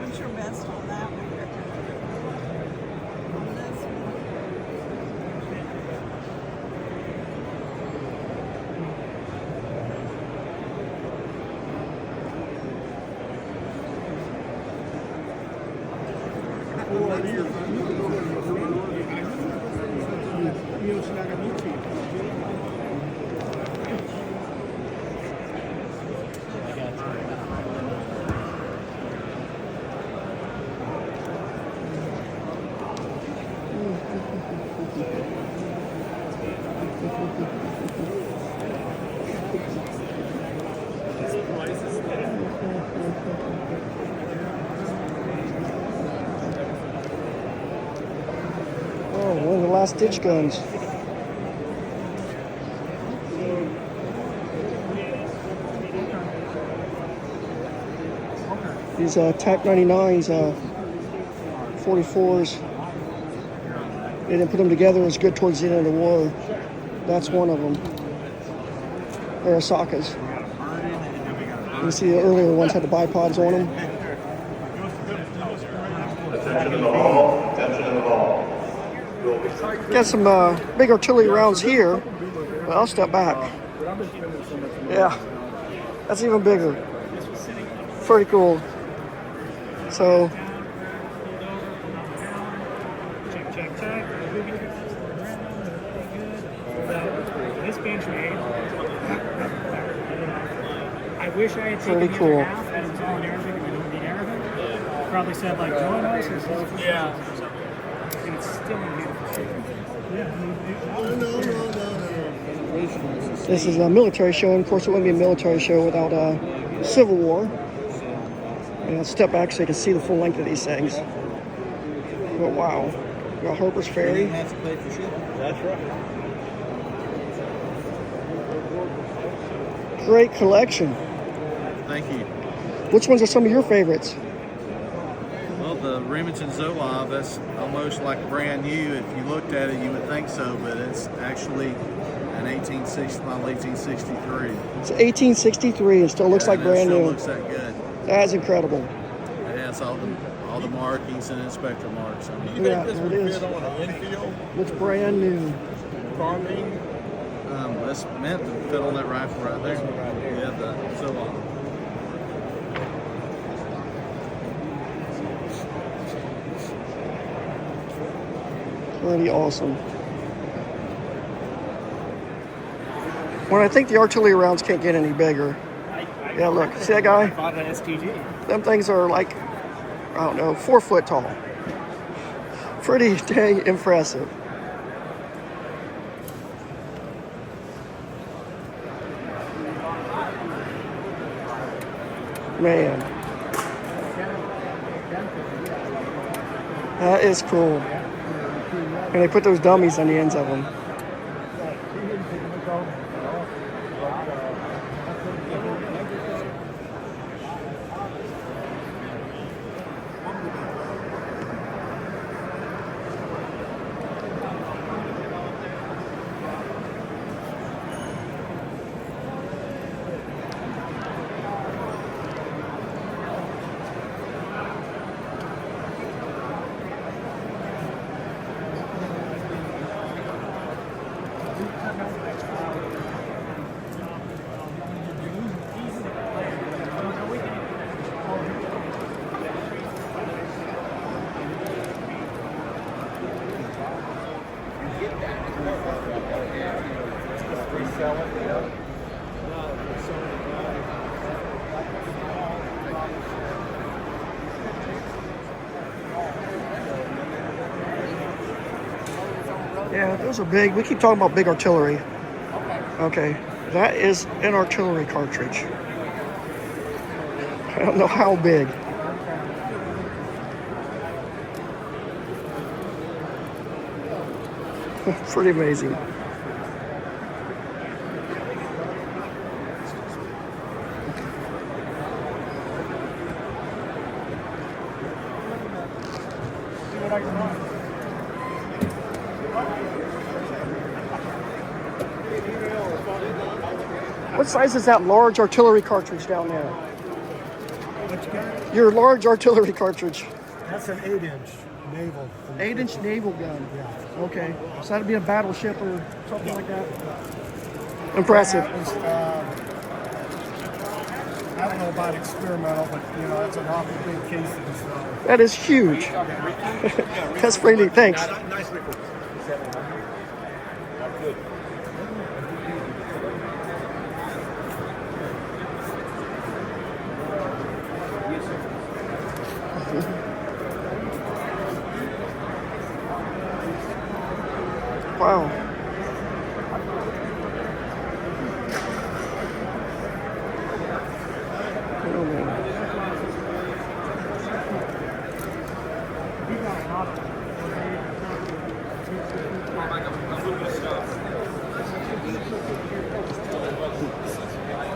What's your best on that one? On this one? Oh, one of the last ditch guns. These TAC 99s, 44s, they didn't put them together as good towards the end of the war. That's one of them. Arisakas. You see the earlier ones had the bipods on them. Attention in the hall. Attention in the hall. Got some big artillery rounds here. Well, I'll step back. Yeah, that's even bigger. Pretty cool. So, Check. This bench made. I wish I had taken Pretty the cool. other half and it was all in Arabic and I don't read Arabic. Probably said like join us or something. Yeah. And it's still in beautiful shape. this is a military show, and of course it wouldn't be a military show without Civil War. And I'll step back so you can see the full length of these things. But wow, we got Harper's Ferry. That's right. Great collection. Thank you. Which ones are some of your favorites? Well, the Remington Zouave, that's almost like brand new. If you looked at it, you would think so, but it's actually an model 1863. It's 1863. It still looks like brand Still new. looks that good. That is incredible. It has all the markings and inspector marks. I mean, Yeah, there it is. Looks brand new. That's meant to fit on that rifle right there. Yeah, the Zouave. Pretty awesome. When I think the artillery rounds can't get any bigger. Yeah, look, see that guy? Bought an STG. Them things are like, I don't know, 4 foot tall. Pretty dang impressive. Man. That is cool. And they put those dummies on the ends of them. Yeah, those are big. We keep talking about big artillery. Okay, that is an artillery cartridge. I don't know how big. Pretty amazing. What size is that large artillery cartridge down there? What you got? Your large artillery cartridge. That's an 8-inch naval. 8-inch naval gun. Yeah. Okay. So that'd be a battleship or something like that. Impressive. I don't know about experimental, but you know, that's an awful big casing. So. That is huge. That's pretty neat. Thanks. Nice report. Good. Wow. Oh, man.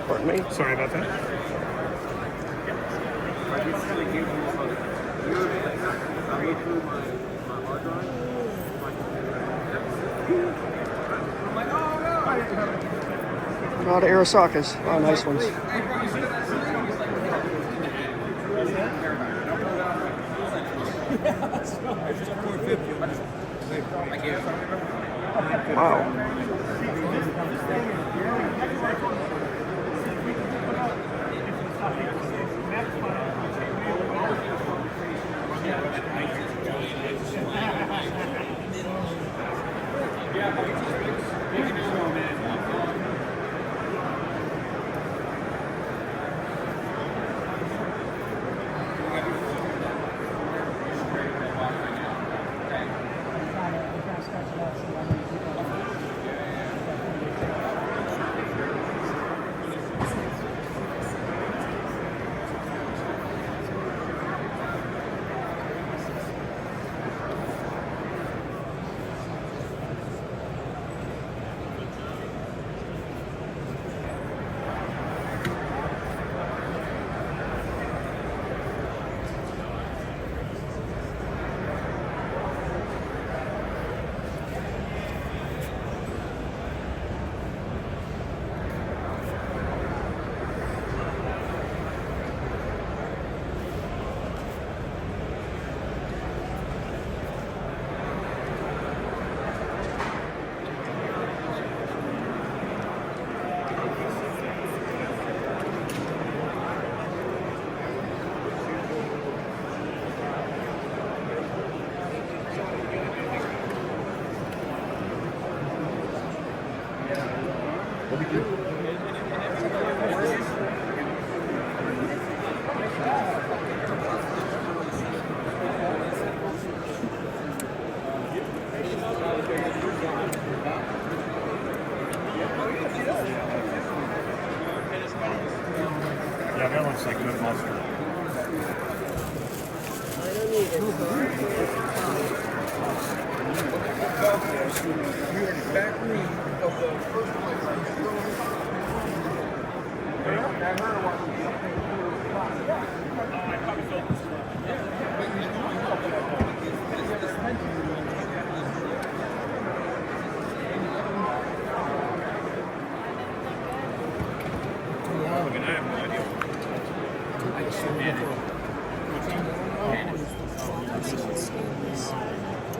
Pardon me? Sorry about that. A lot of Arisakas. Oh, nice ones. Wow. Yeah, that looks like good mustard.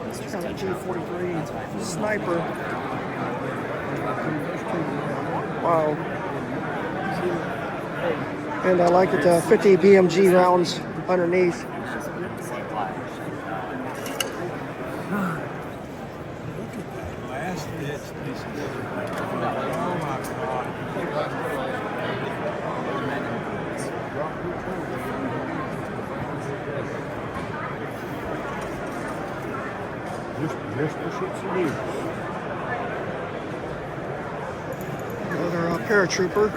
It's got a G43 sniper. Wow. And I like it, 50 BMG rounds underneath. Another paratrooper.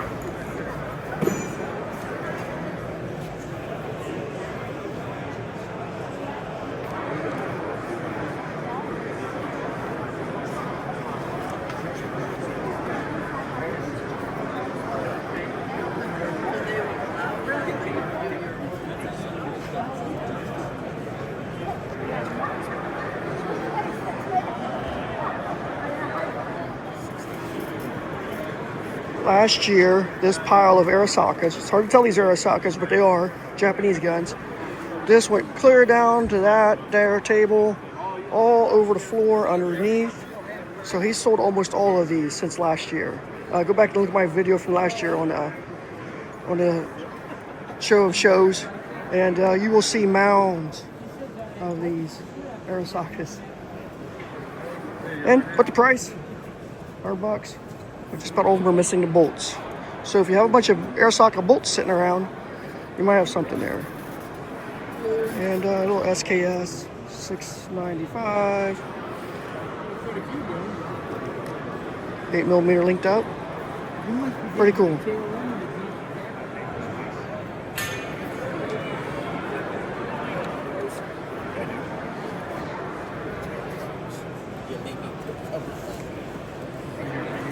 Last year, this pile of Arisakas, it's hard to tell these Arisakas, but they are Japanese guns. This went clear down to that there table, all over the floor underneath. So he sold almost all of these since last year. Go back and look at my video from last year on the show of shows, and you will see mounds of these Arisakas. And what the price? $100. Just about all of them are missing the bolts. So if you have a bunch of Arisaka bolts sitting around, you might have something there. And a little SKS, $6.95. 8mm linked out. Pretty cool.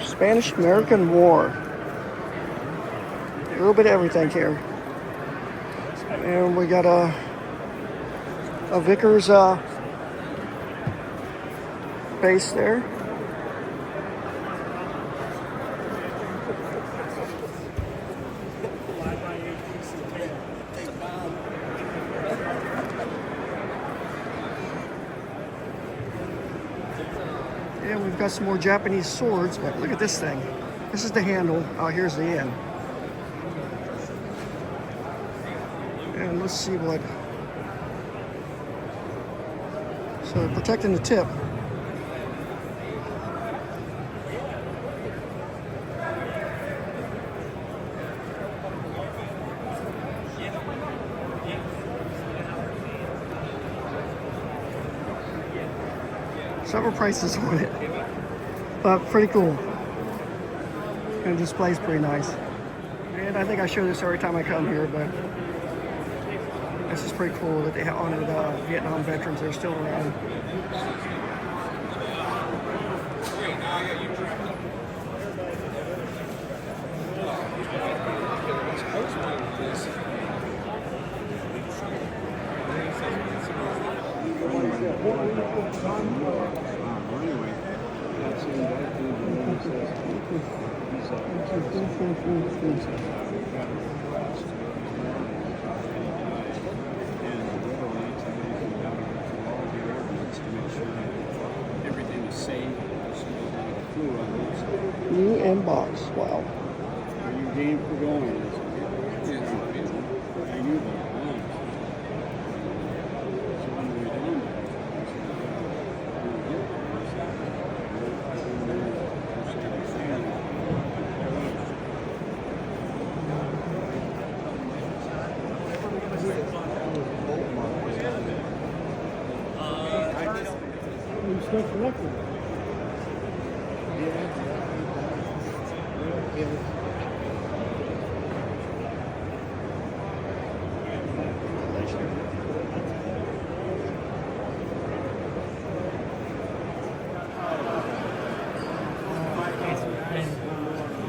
Spanish-American War. A little bit of everything here. And we got a Vickers base there. And we've got some more Japanese swords, but look at this thing. This is the handle. Oh, here's the end. And let's see what. So protecting the tip. Several prices on it, but pretty cool. And the display's pretty nice. And I think I show this every time I come here, but this is pretty cool that they honored Vietnam veterans that are still around. Everything is saved. New inbox. Wow. Are you game for going? I knew that. So on the way down Still collecting.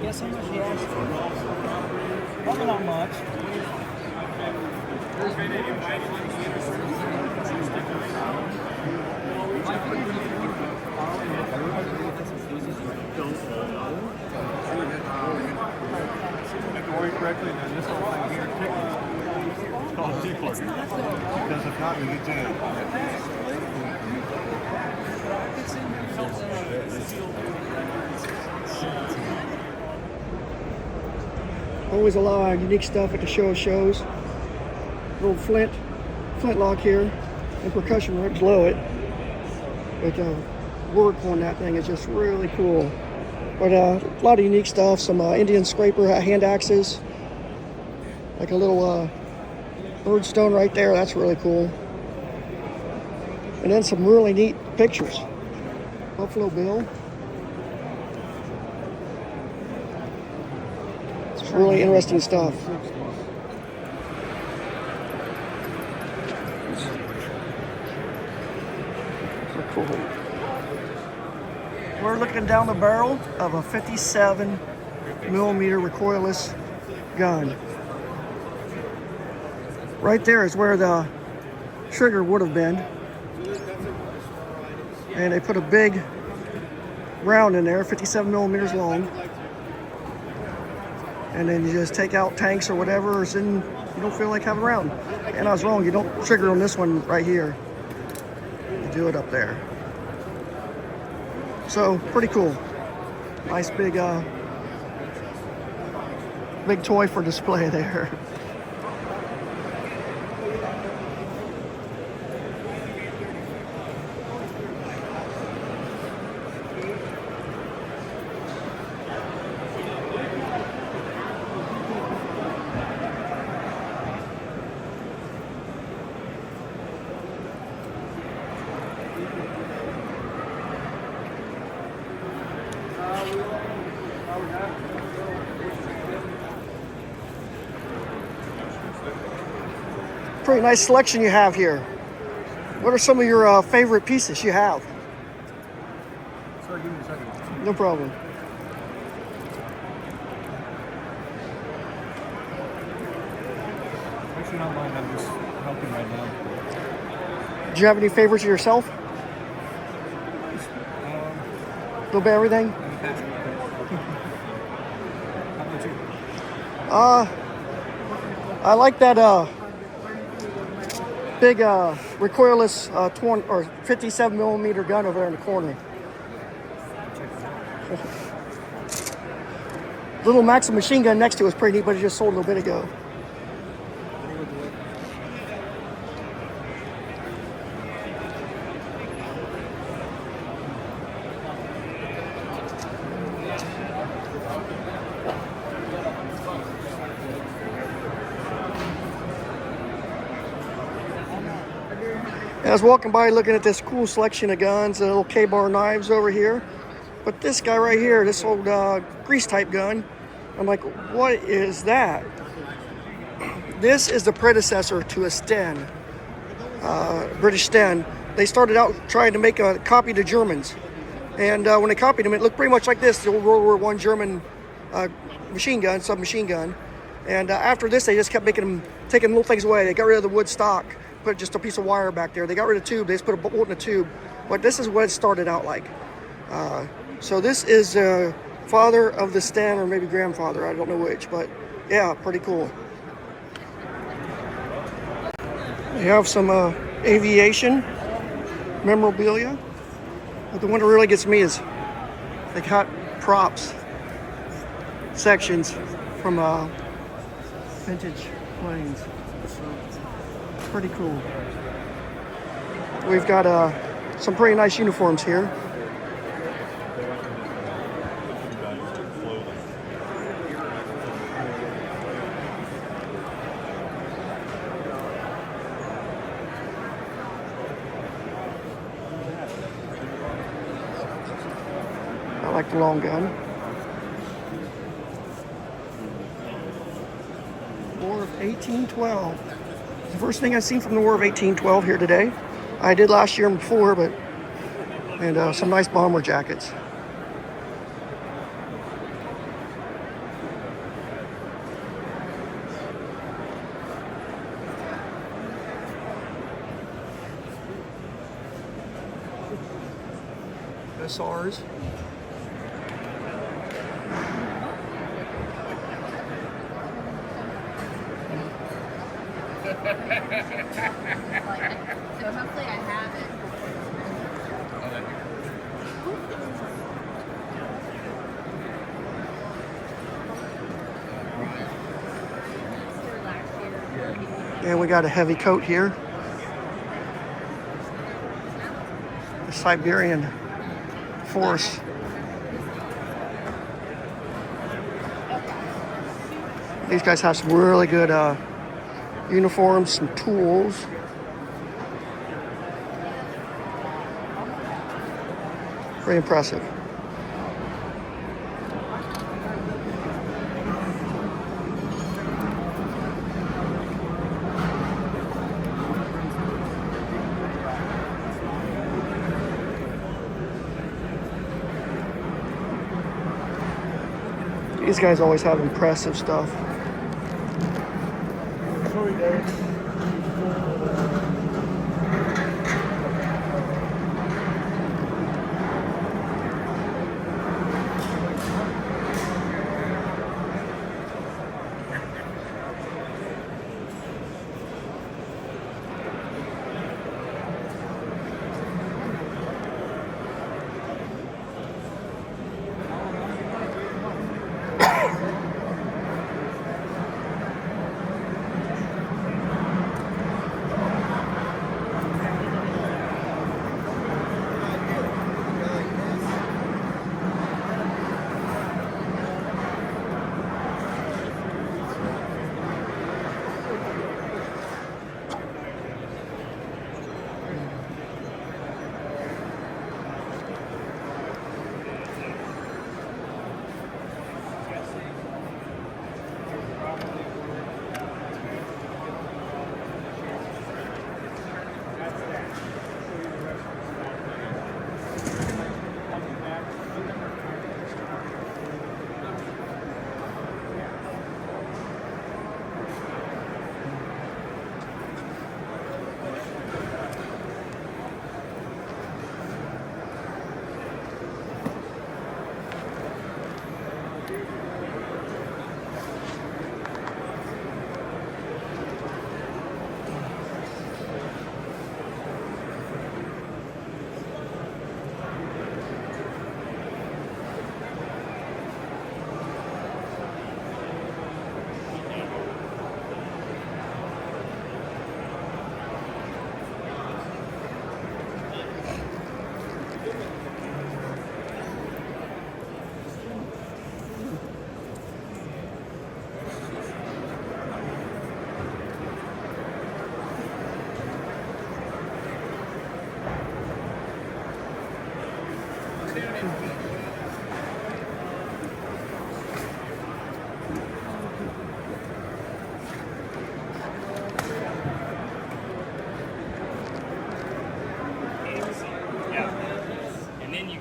Guess how much he asked for? Probably not much. Correctly, then this whole thing here tickles. It's called tickler. Because if not, we get jammed. Always a lot of unique stuff at the show shows. Little flintlock here, and percussion right below it. But work on that thing is just really cool. But a lot of unique stuff. Some Indian scraper hand axes, like a little bird stone right there. That's really cool. And then some really neat pictures. Buffalo Bill. It's really interesting stuff. So cool. We're looking down the barrel of a 57 millimeter recoilless gun. Right there is where the trigger would have been. And they put a big round in there, 57 millimeters long. And then you just take out tanks or whatever, and you don't feel like having a round. And I was wrong, you don't trigger on this one right here. You do it up there. So, pretty cool. Nice big big toy for display there. Pretty nice selection you have here. What are some of your favorite pieces you have? Sorry, give me a second. No problem. Actually, not mine. I'm just helping right now. Do you have any favorites yourself? A little bit of everything? How about you? I like that big recoilless 20 or 57 millimeter gun over there in the corner. Little Maxim machine gun next to it was pretty neat, but it just sold a little bit ago. I was walking by looking at this cool selection of guns, the little K-bar knives over here. But this guy right here, this old grease type gun, I'm like, what is that? This is the predecessor to a Sten, British Sten. They started out trying to make a copy to Germans. And when they copied them, it looked pretty much like this, the old World War I German machine gun, submachine gun. And after this, they just kept making them, taking little things away. They got rid of the wood stock, put just a piece of wire back there. They got rid of the tube, they just put a bolt in a tube. But this is what it started out like. So this is father of the Sten, or maybe grandfather, I don't know which, but yeah, pretty cool. You have some aviation memorabilia. But the one that really gets me is they got props sections from vintage planes. Pretty cool. We've got some pretty nice uniforms here. A like the long gun. War of 1812. It's the first thing I've seen from the War of 1812 here today. I did last year and before, but and some nice bomber jackets. SRs. So hopefully I have it. And we got a heavy coat here. The Siberian Force. These guys have some really good uniforms, some tools. Very impressive. These guys always have impressive stuff.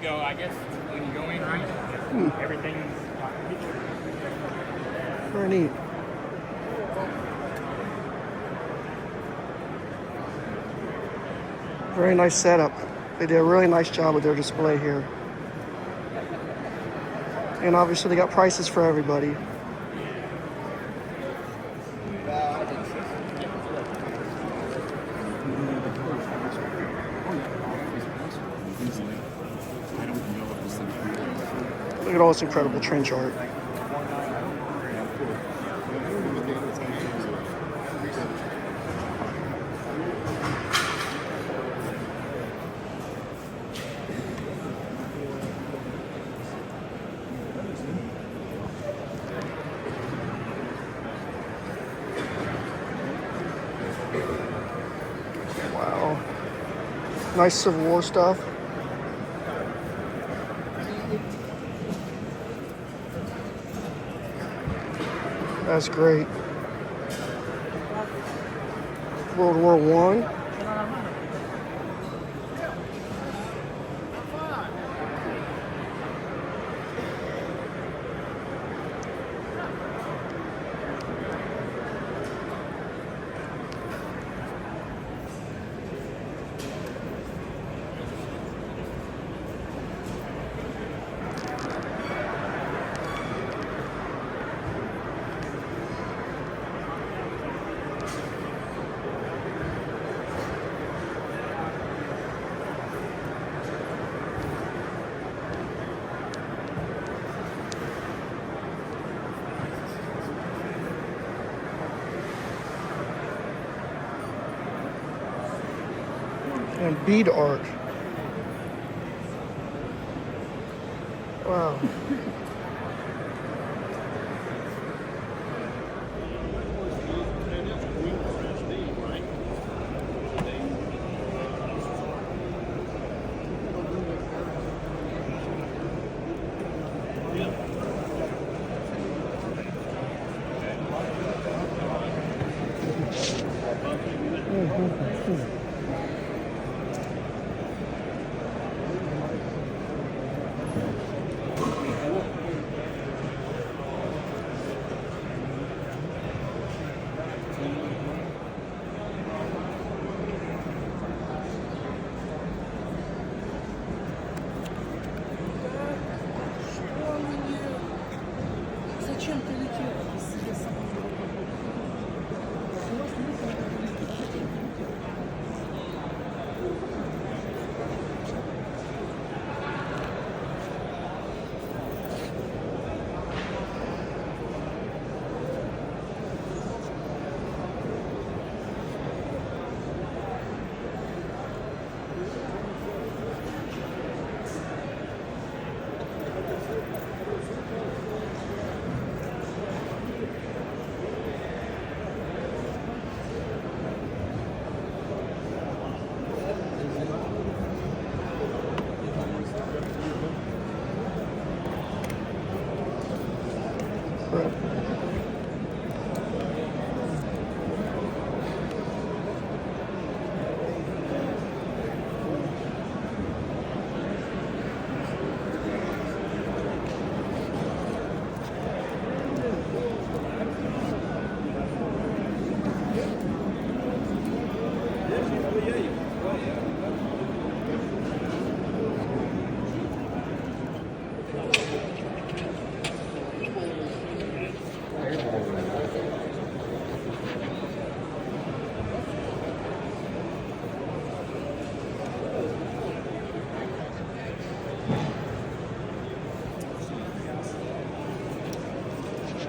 Go, I guess, when you go in, right? Everything's very neat. Very nice setup. They did a really nice job with their display here. And obviously they got prices for everybody. Look at all this incredible trench art. Wow. Nice Civil War stuff. That's great. World War I. And bead art. Wow.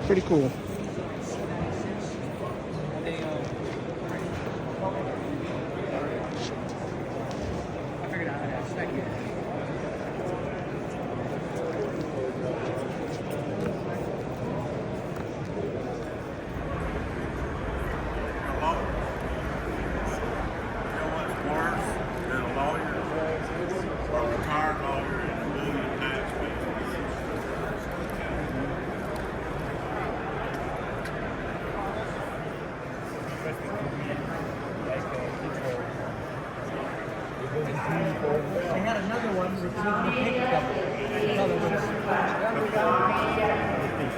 Pretty cool. They had another one that was even a pink cover. The color was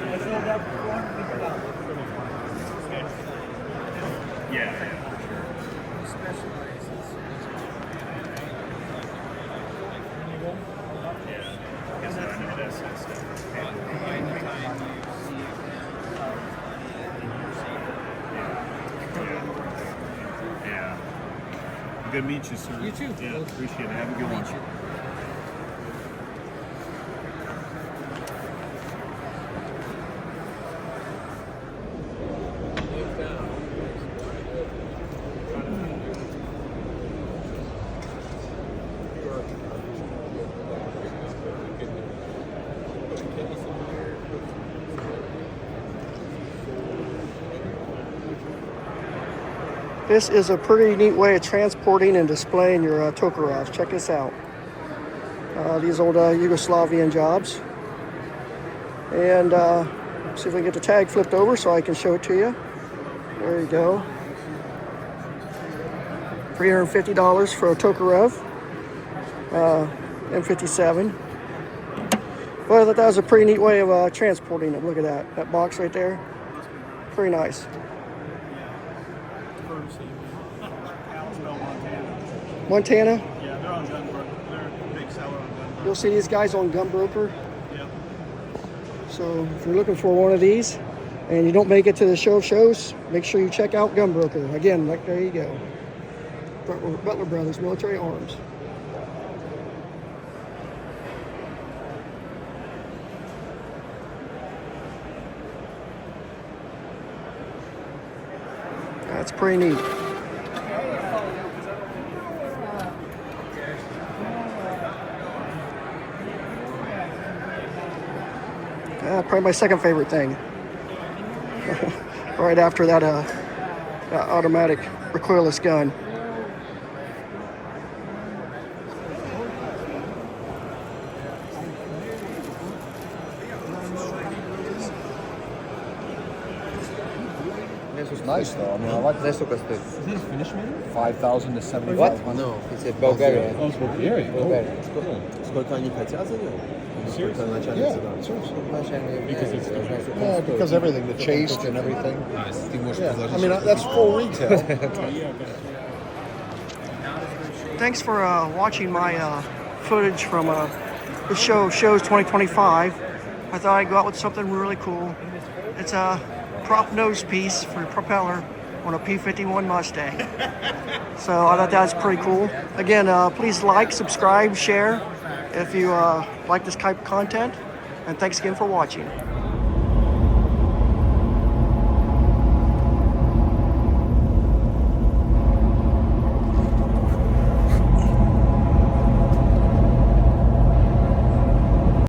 I sold that for $450. Yeah, for sure. Specializes. Yeah. I guess that's the SS stuff. Yeah. Good to meet you, sir. You too. Yeah, appreciate it. Have a good one. This is a pretty neat way of transporting and displaying your Tokarovs. Check this out. These old Yugoslavian jobs. And See if we can get the tag flipped over so I can show it to you. There you go. $350 for a Tokarev M57. Well, I thought that was a pretty neat way of transporting it. Look at that box right there. Pretty nice. Montana? Yeah, they're on Gunbroker. They're a big seller on Gunbroker. You'll see these guys on Gunbroker. Yep. So if you're looking for one of these and you don't make it to the show of shows, make sure you check out Gunbroker. Again, like there you go. Butler Brothers Military Arms. That's pretty neat. Probably my second favorite thing. Right after that automatic recoilless gun. This was nice though. I mean, I like this. Is this a Finnish maybe? 5,000 to 75. What? No, it's a Bulgarian. Oh, it's Bulgarian. Bulgarian. Сколько они хотят за него? Yeah, because everything, the chased and everything. Yeah. I mean, that's full retail. Thanks for watching my footage from the shows 2025. I thought I'd go out with something really cool. It's a prop nose piece for a propeller on a P-51 Mustang. So I thought that was pretty cool. Again, please like, subscribe, share if you like this type of content. And thanks again for watching.